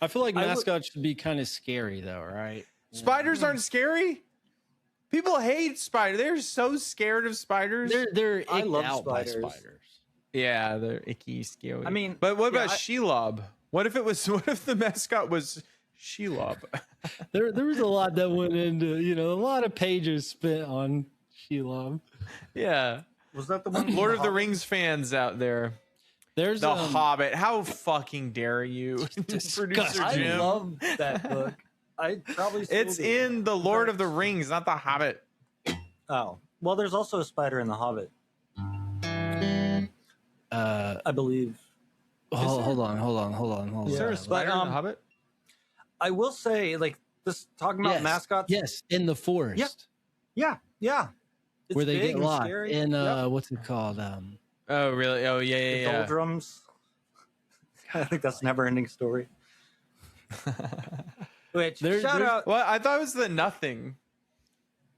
I feel like mascots should be kind of scary though, right? Spiders aren't scary. People hate spiders. They're so scared of spiders. They're I icked love out spiders. by spiders. Yeah, they're icky, scary. I mean, but what about Shelob? What if the mascot was Shelob? There was a lot that went into, a lot of pages spent on Shelob. Yeah. Was that the one? Lord of the Rings fans out there. There's The Hobbit. How fucking dare you, Producer Jim? I love that book. I probably it's in the Lord of the Rings, not the Hobbit. Oh, well, there's also a spider in the Hobbit. I believe. Hold on. Is there a spider in the Hobbit? I will say, like this talking about mascots. Yes, in the forest. Yeah. It's where they get lost scary. in what's it called? Oh, really? Oh, yeah. Doldrums. I think that's Never Ending Story. Which shout out. Well, I thought it was the Nothing.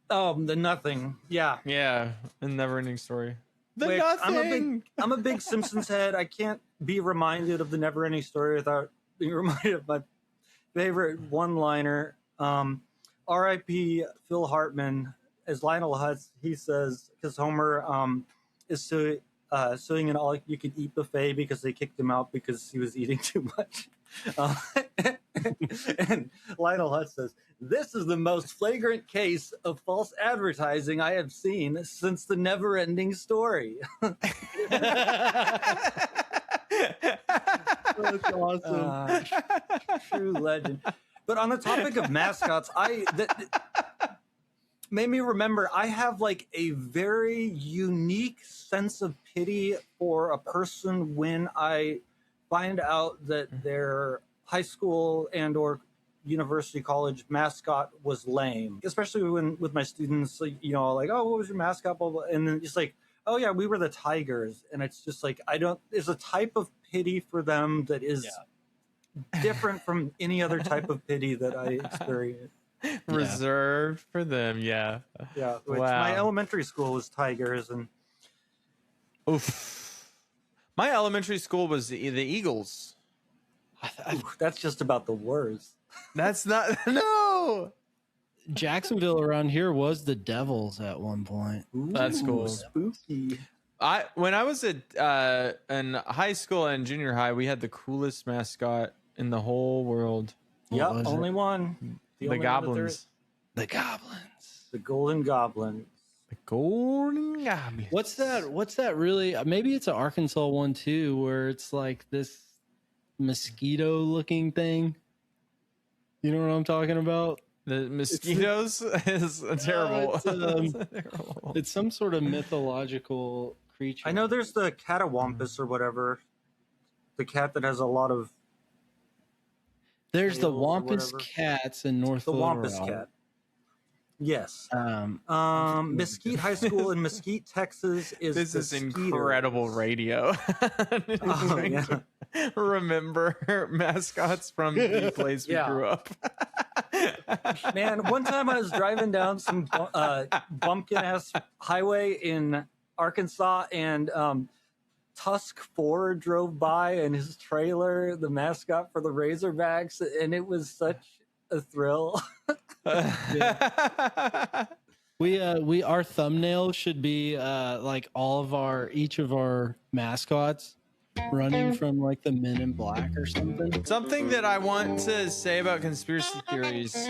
The Nothing. Yeah. Yeah, a Never-Ending Story. The Which Nothing. I'm a big Simpsons head. I can't be reminded of the Never Ending Story without being reminded of my favorite one-liner. R.I.P. Phil Hartman as Lionel Hutz. He says because Homer is suing an all-you-can-eat buffet because they kicked him out because he was eating too much. And Lionel Hutz says, "This is the most flagrant case of false advertising I have seen since the Never-Ending Story." That's awesome. True legend. But on the topic of mascots, that made me remember I have like a very unique sense of pity for a person when I find out that their high school and or university college mascot was lame, especially when with my students, like, you know, like, oh, what was your mascot, blah, blah, and then it's like, oh yeah, we were the Tigers, and it's just like there's a type of pity for them that is different from any other type of pity that I experience. Reserved for them, yeah. Which Wow. my elementary school was Tigers, and oof. My elementary school was the Eagles. that's just about the worst. That's not no. Jacksonville around here was the Devils at one point. Ooh, That's cool. Spooky. When I was in high school and junior high, we had the coolest mascot in the whole world. Yep, was only one. The only one Goblins. The Goblins. The Golden Goblin. The Golden Goblins. What's that really? Maybe it's an Arkansas one too, where it's like this mosquito looking thing. You know what I'm talking about? The mosquitoes is terrible. It's some sort of mythological creature. I know there's the catawampus or whatever. The cat that has a lot of. There's the tails or Wampus whatever. cats in North The Little Wampus Rock. cat. Yes. Um, Mesquite High School in Mesquite, Texas is This the is Skeeters. incredible radio. Oh, yeah. Remember mascots from the place we Yeah. grew up. Man, one time I was driving down some bumpkin ass highway in Arkansas, and Tusk Ford drove by in his trailer, the mascot for the Razorbacks, and it was such a thrill. our thumbnail should be like each of our mascots running from like the Men in Black or something. Something that I want to say about conspiracy theories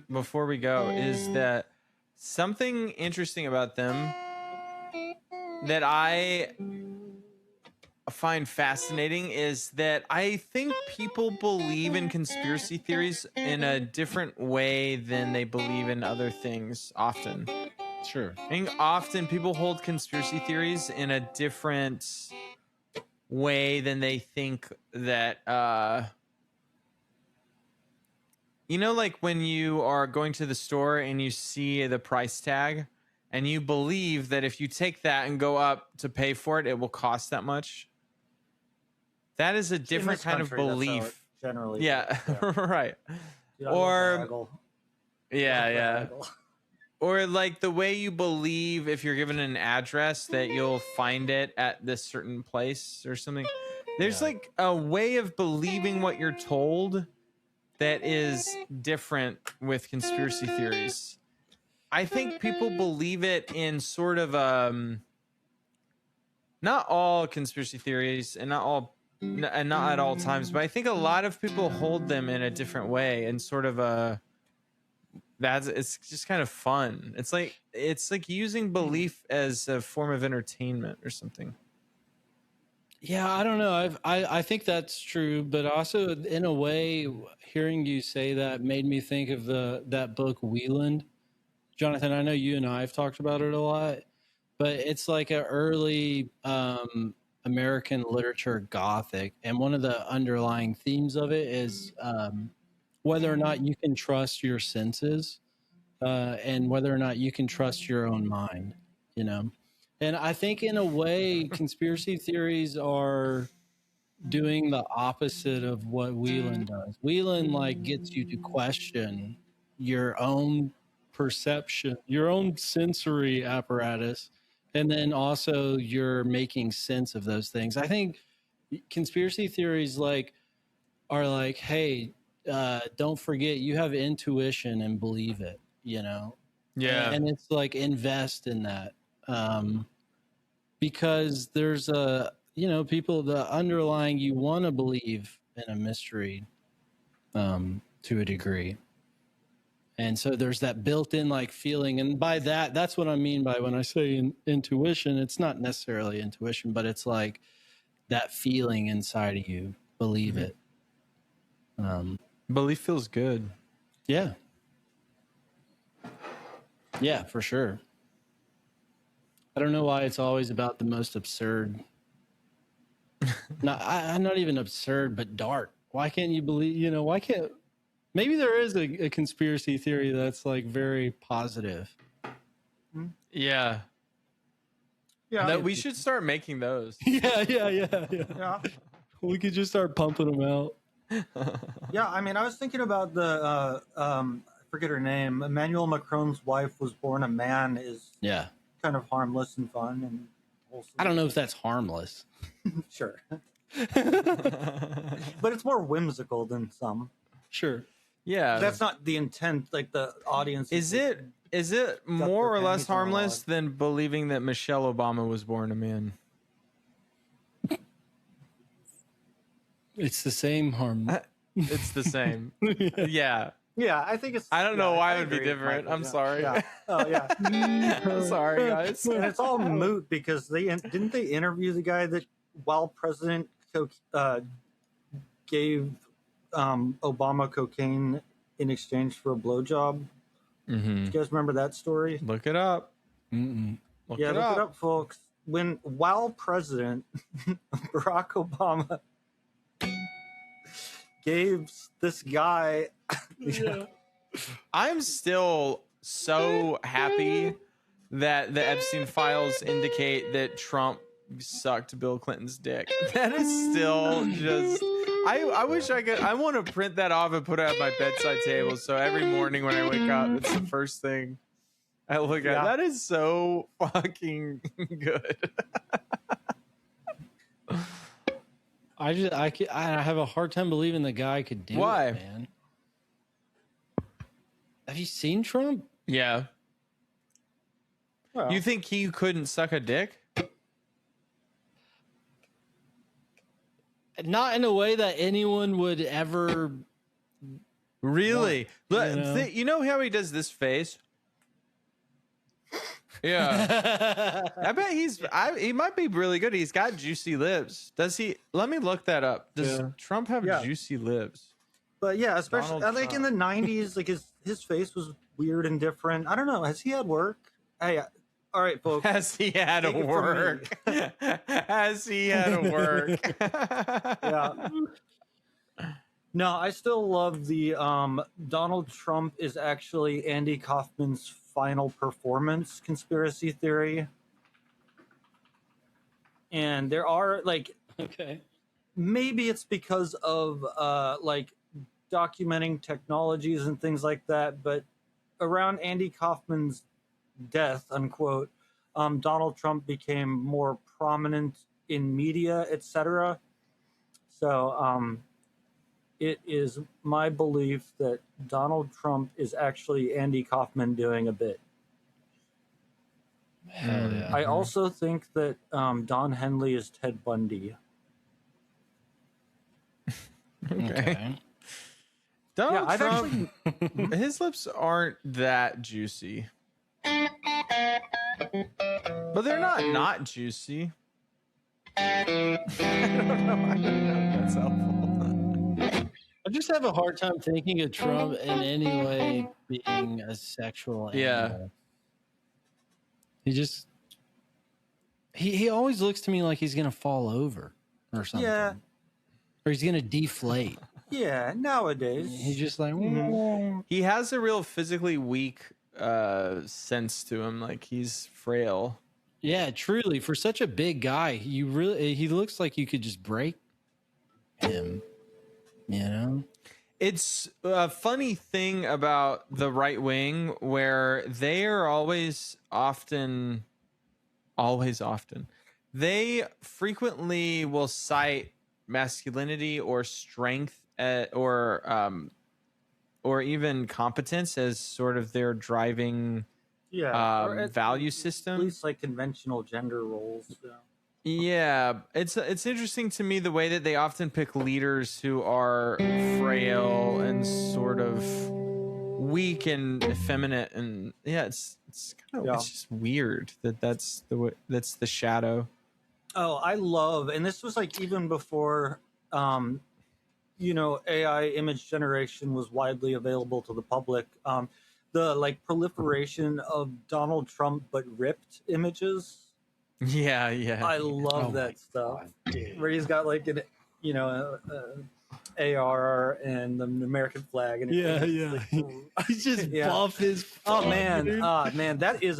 before we go is that something interesting about them that I find fascinating is that I think people believe in conspiracy theories in a different way than they believe in other things often. Sure. I think often people hold conspiracy theories in a different way than they think that like when you are going to the store and you see the price tag and you believe that if you take that and go up to pay for it, it will cost that much. That is a different kind of belief. Generally. Yeah. Right. Dude, I love Or Bagel. yeah. Bagel. Or like the way you believe if you're given an address that you'll find it at this certain place or something. There's like a way of believing what you're told that is different with conspiracy theories. I think people believe it in sort of not all conspiracy theories and not at all times, but I think a lot of people hold them in a different way and sort of it's just kind of fun. It's like using belief as a form of entertainment or something. Yeah, I don't know. I think that's true, but also in a way, hearing you say that made me think of that book Wieland. Jonathan, I know you and I have talked about it a lot, but it's like an early American literature Gothic, and one of the underlying themes of it is whether or not you can trust your senses and whether or not you can trust your own mind, And I think in a way, conspiracy theories are doing the opposite of what Whelan does. Whelan like gets you to question your own perception, your own sensory apparatus, and then also you're making sense of those things. I think conspiracy theories are like, hey, don't forget you have intuition and believe it, you know? Yeah. And it's like invest in that. Because there's people, the underlying, you want to believe in a mystery to a degree. And so there's that built-in like feeling. And by that's what I mean by when I say intuition. It's not necessarily intuition, but it's like that feeling inside of you. Believe it. Belief feels good. Yeah. Yeah, for sure. I don't know why it's always about the most absurd. I'm not even absurd, but dark. Why can't you believe, why can't, maybe there is a conspiracy theory that's like very positive. Yeah. Yeah. That we should start making those. Yeah. We could just start pumping them out. Yeah, I mean, I was thinking about the I forget her name. Emmanuel Macron's wife was born a man is kind of harmless and fun and wholesome. I don't know if that's harmless. Sure. But it's more whimsical than some. Sure. Yeah. That's not the intent, like the audience. Is it more or less harmless than believing that Michelle Obama was born a man? It's the same harm. It's the same. Yeah. Yeah, I think it's. I don't know why I it would be agree, different. Michael, I'm yeah. sorry. Yeah. Oh yeah. I'm sorry, guys. And it's all moot because didn't they interview the guy that while president gave Obama cocaine in exchange for a blowjob? Mm-hmm. You guys remember that story? Look it up. Look it up, folks. While president, Barack Obama gave this guy. I'm still so happy that the Epstein files indicate that Trump sucked Bill Clinton's dick. That is still just. I wish I could. I want to print that off and put it at my bedside table so every morning when I wake up, it's the first thing I look at. That is so fucking good. I have a hard time believing the guy could do Why? it, man. Have you seen Trump? Yeah. Well, You think he couldn't suck a dick? Not in a way that anyone would ever. Really? Look, you know? you know how he does this face? Yeah. I bet he might be really good. He's got juicy lips. Does he? Let me look that up. Does Trump have juicy lips? But yeah, especially Donald like in the Trump. 90s, like his face was weird and different. I don't know. Has he had work? Hey, all right, folks. Has he had to Take it from work? Has he had to work? Yeah. No, I still love the Donald Trump is actually Andy Kaufman's final performance conspiracy theory. And there are maybe it's because of like documenting technologies and things like that, but around Andy Kaufman's death, unquote, Donald Trump became more prominent in media, etc. So it is my belief that Donald Trump is actually Andy Kaufman doing a bit. Hell yeah. I also think that Don Henley is Ted Bundy. Okay. Donald I've Trump, his lips aren't that juicy. But they're not juicy. I don't know if that's helpful. I just have a hard time thinking of Trump in any way being a sexual animal. He just he always looks to me like he's gonna fall over or something. Yeah. Or he's gonna deflate. Yeah, nowadays. He's just like He has a real physically weak sense to him. Like he's frail. Yeah, truly. For such a big guy, he looks like you could just break him. You know, It's a funny thing about the right wing where they are often, they frequently will cite masculinity or strength or even competence as sort of their driving or value at system. least like conventional gender roles. So. Yeah, it's interesting to me the way that they often pick leaders who are frail and sort of weak and effeminate, and yeah, it's kind of it's just weird that's the shadow. Oh, I love, and this was like even before, AI image generation was widely available to the public. The like proliferation of Donald Trump but ripped images. Yeah, yeah. I love that stuff. God, where he's got like an, AR and the American flag, and he's just buff his. Man, that is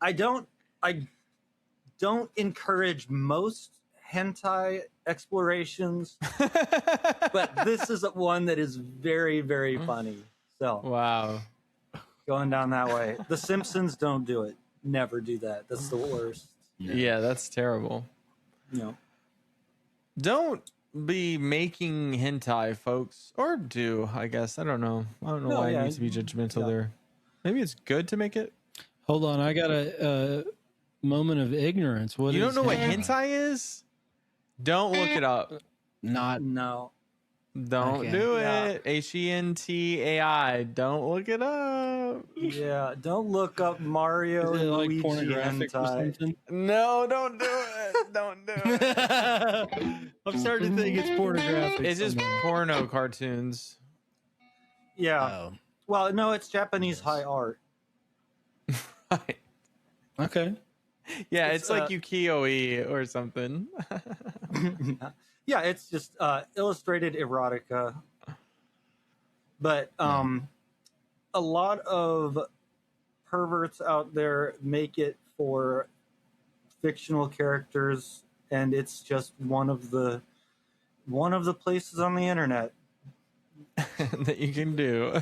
I don't encourage most hentai explorations, but this is one that is very, very funny. So wow, going down that way. The Simpsons don't do it. Never do that. That's the worst. Yeah, that's terrible. No. Don't be making hentai, folks, or do, I guess. I don't know why I need to be judgmental there. Maybe it's good to make it. Hold on, I got a moment of ignorance. You don't know what hentai is? Don't look it up. No. Don't do it. HENTAI. Don't look it up. Yeah, don't look up Mario and like Luigi pornographic or hentai. something? No, don't do it. Don't do it. I'm starting to think it's pornographic. It's just porno cartoons. Yeah. Oh. Well, no, it's Japanese high art. Right. Okay. Yeah, it's like ukiyo-e or something. Yeah, it's just illustrated erotica. But a lot of perverts out there make it for fictional characters, and it's just one of the places on the internet that you can do.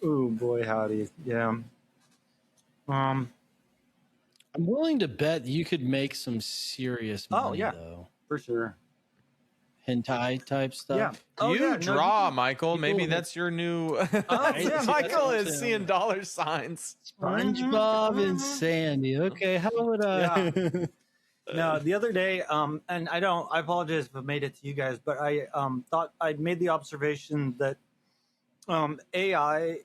Oh boy, howdy. Yeah. I'm willing to bet you could make some serious money, though. For sure. Hentai type stuff. Yeah. You draw, Michael. Maybe that's your new. Yeah, Michael is seeing dollar signs. SpongeBob and Sandy. Okay, how would I? Yeah. No, the other day, and I apologize if I made it to you guys, but I thought I'd made the observation that AI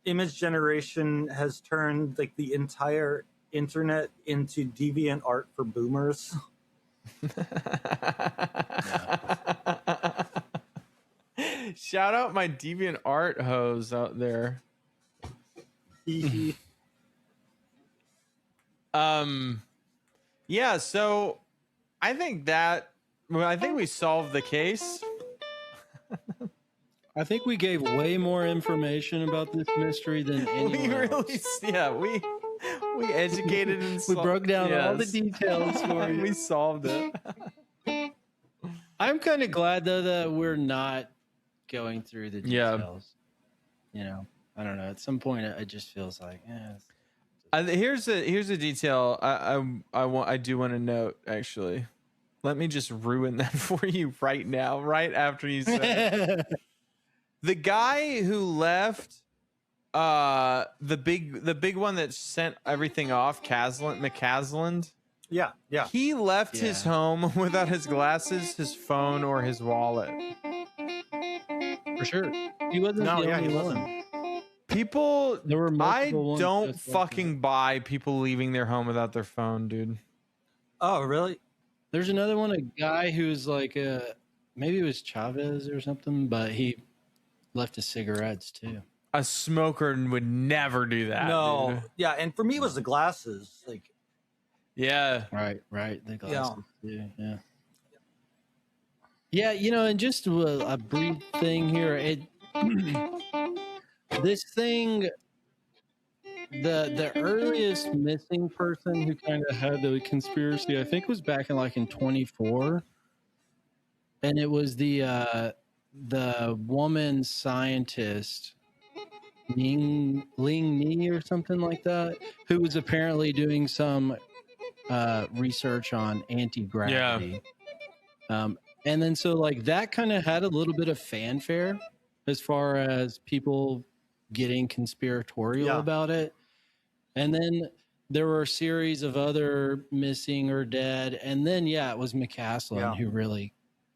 image generation has turned like the entire internet into deviant art for boomers. Shout out my deviant art hoes out there. Yeah, so I think we solved the case. I think we gave way more information about this mystery than anyone else. We educated and we broke down all the details for you. We solved it. I'm kind of glad though that we're not going through the details. You know, I don't know. At some point, it just feels like, here's a detail I do want to note. Actually, let me just ruin that for you right now. Right after you said the guy who left, the big one that sent everything off, McCasland. Yeah. He left his home without his glasses, his phone, or his wallet. For sure. He wasn't the only one. People, there were I don't ones fucking buy people leaving their home without their phone, dude. Oh, really? There's another one, a guy who's like maybe it was Chavez or something, but he left his cigarettes too. A smoker would never do that. No. Dude. Yeah, and for me it was the glasses. Like yeah. Right. The glasses too. Yeah. Yeah, you know, and just a brief thing here. This thing the earliest missing person who kind of had the conspiracy, I think, was back in like in 24, and it was the woman scientist Ling Ni or something like that, who was apparently doing some research on anti-gravity. And then so like that kind of had a little bit of fanfare as far as people getting conspiratorial about it. And then there were a series of other missing or dead. And then, it was McCaslin who really,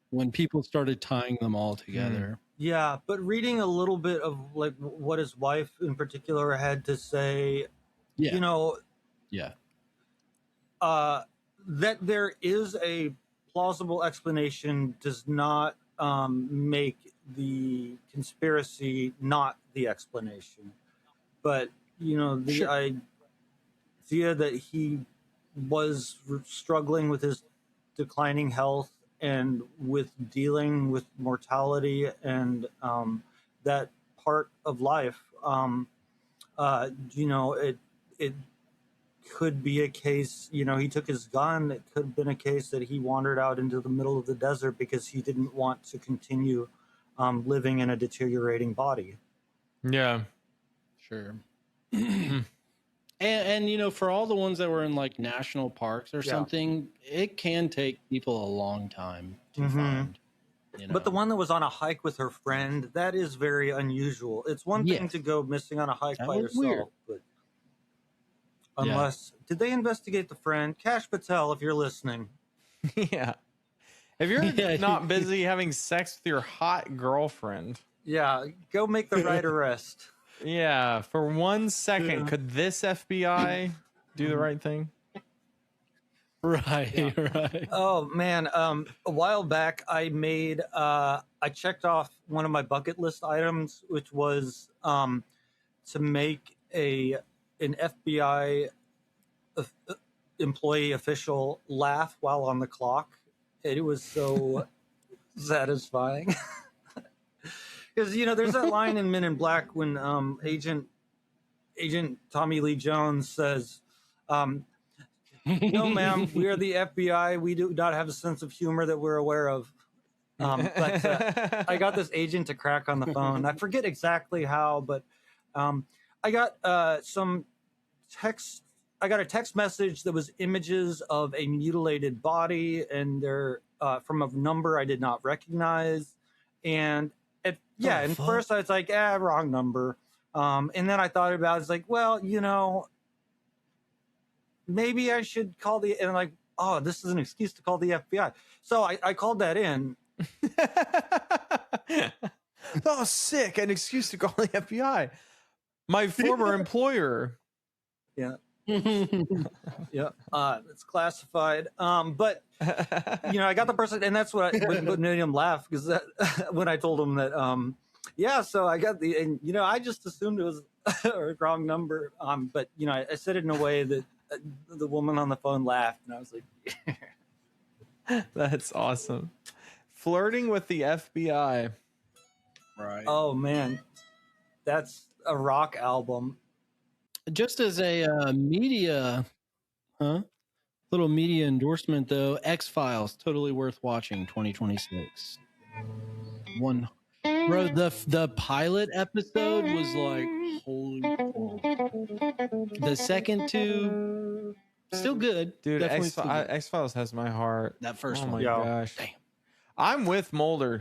when people started tying them all together. Yeah, but reading a little bit of like what his wife in particular had to say, you know, that there is a plausible explanation does not make the conspiracy not the explanation. But, you know, the idea that he was struggling with his declining health and with dealing with mortality and that part of life, you know, it could be a case, you know, he took his gun. It could have been a case that he wandered out into the middle of the desert because he didn't want to continue living in a deteriorating body. Yeah. Sure. And you know, for all the ones that were in like national parks or something, it can take people a long time to find. You know? But the one that was on a hike with her friend, that is very unusual. It's one thing to go missing on a hike by yourself, but unless did they investigate the friend? Kash Patel, if you're listening. Yeah. If you're not busy having sex with your hot girlfriend. Yeah, go make the right arrest. Yeah, for 1 second, could this FBI do the right thing? Right. Oh man, a while back I made I checked off one of my bucket list items, which was to make an FBI employee official laugh while on the clock. And it was so satisfying. Because, you know, there's that line in Men in Black when Agent Tommy Lee Jones says, no, ma'am, we are the FBI. We do not have a sense of humor that we're aware of. But I got this agent to crack on the phone. I forget exactly how, but I got some text. I got a text message that was images of a mutilated body, and they're from a number I did not recognize. And first I was like, wrong number. And then I thought about it. It's like, well, you know, maybe I should call and I'm like, oh, this is an excuse to call the FBI. So I called that in. Oh, sick. An excuse to call the FBI. My former employer. Yeah. Yeah. It's classified. But you know, I got the person, and that's what made him laugh, because when I told him that, so I got and you know, I just assumed it was a wrong number. But you know, I said it in a way that the woman on the phone laughed, and I was like, that's awesome. Flirting with the FBI. Right. Oh man, that's a rock album. Just as a little media endorsement though, X-Files, totally worth watching. 2026. Bro, the pilot episode was like, holy cow. The second two, still good. Dude, X-Files has my heart. That first one. one. Oh my gosh. Damn. I'm with Mulder.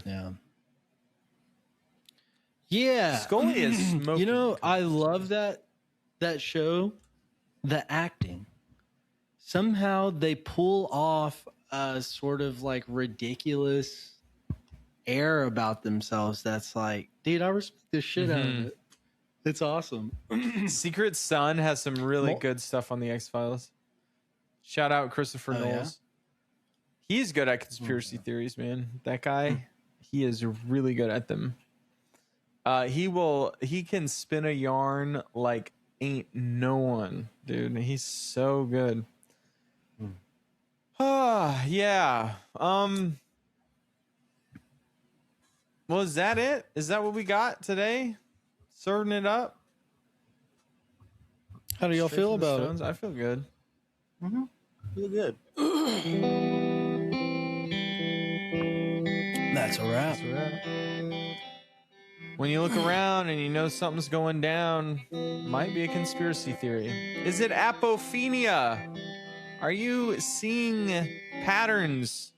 Yeah. Scully is smoking. You know, I love that show. The acting. Somehow they pull off a sort of like ridiculous air about themselves that's like, dude, I respect the shit out of it. It's awesome. Secret Son has some really good stuff on the X-Files. Shout out Christopher Knowles. Yeah? He's good at conspiracy theories, man. That guy, he is really good at them. He can spin a yarn like ain't no one, dude. He's so good. Yeah. Well, is that it? Is that what we got today? Serving it up? How do y'all Straight feel from the about stones. I feel good. Feel good. it? That's a wrap. That's a wrap. When you look around and you know something's going down, might be a conspiracy theory. Is it apophenia? Are you seeing patterns?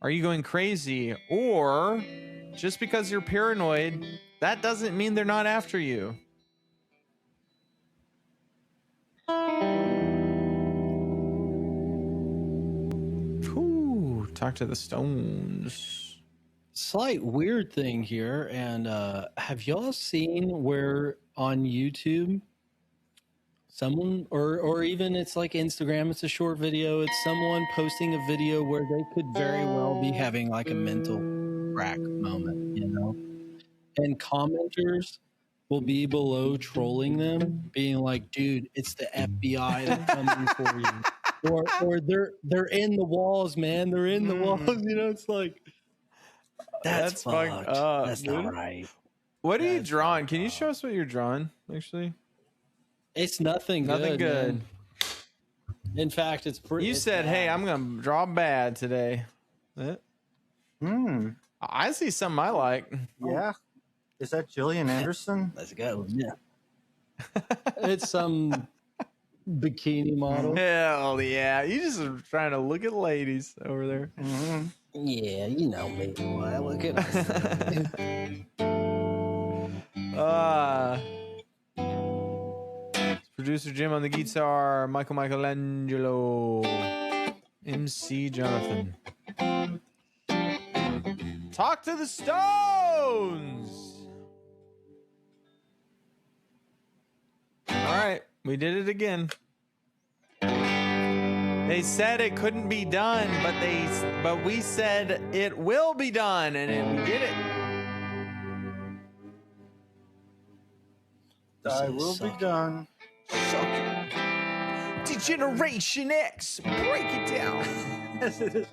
Are you going crazy? Or just because you're paranoid, that doesn't mean they're not after you. Whew, talk to the stones. Slight weird thing here, and have y'all seen where on YouTube someone or even it's like Instagram, it's a short video, it's someone posting a video where they could very well be having like a mental crack moment, you know? And commenters will be below trolling them, being like, dude, it's the FBI that's coming for you. Or they're in the walls, man. They're in the walls, you know, it's like that's fucked fucked. up, That's dude. not right. What are you That's drawing? fucked Can you up. show us what you're drawing, actually? It's nothing Nothing good. man. In fact, it's pretty. You it's said, bad. hey, I'm going to draw bad today. I see something I like. Yeah. Is that Gillian Anderson? Let's go. Yeah. It's some bikini model. Hell yeah. You just are trying to look at ladies over there. Yeah, you know me. Boy. Look at Producer Jim on the guitar, Michelangelo, MC Jonathan. Talk to the stones. All right, we did it again. They said it couldn't be done, but we said it will be done, and then we did it. I will be done. Suck it. Degeneration X, break it down. Yes, it is.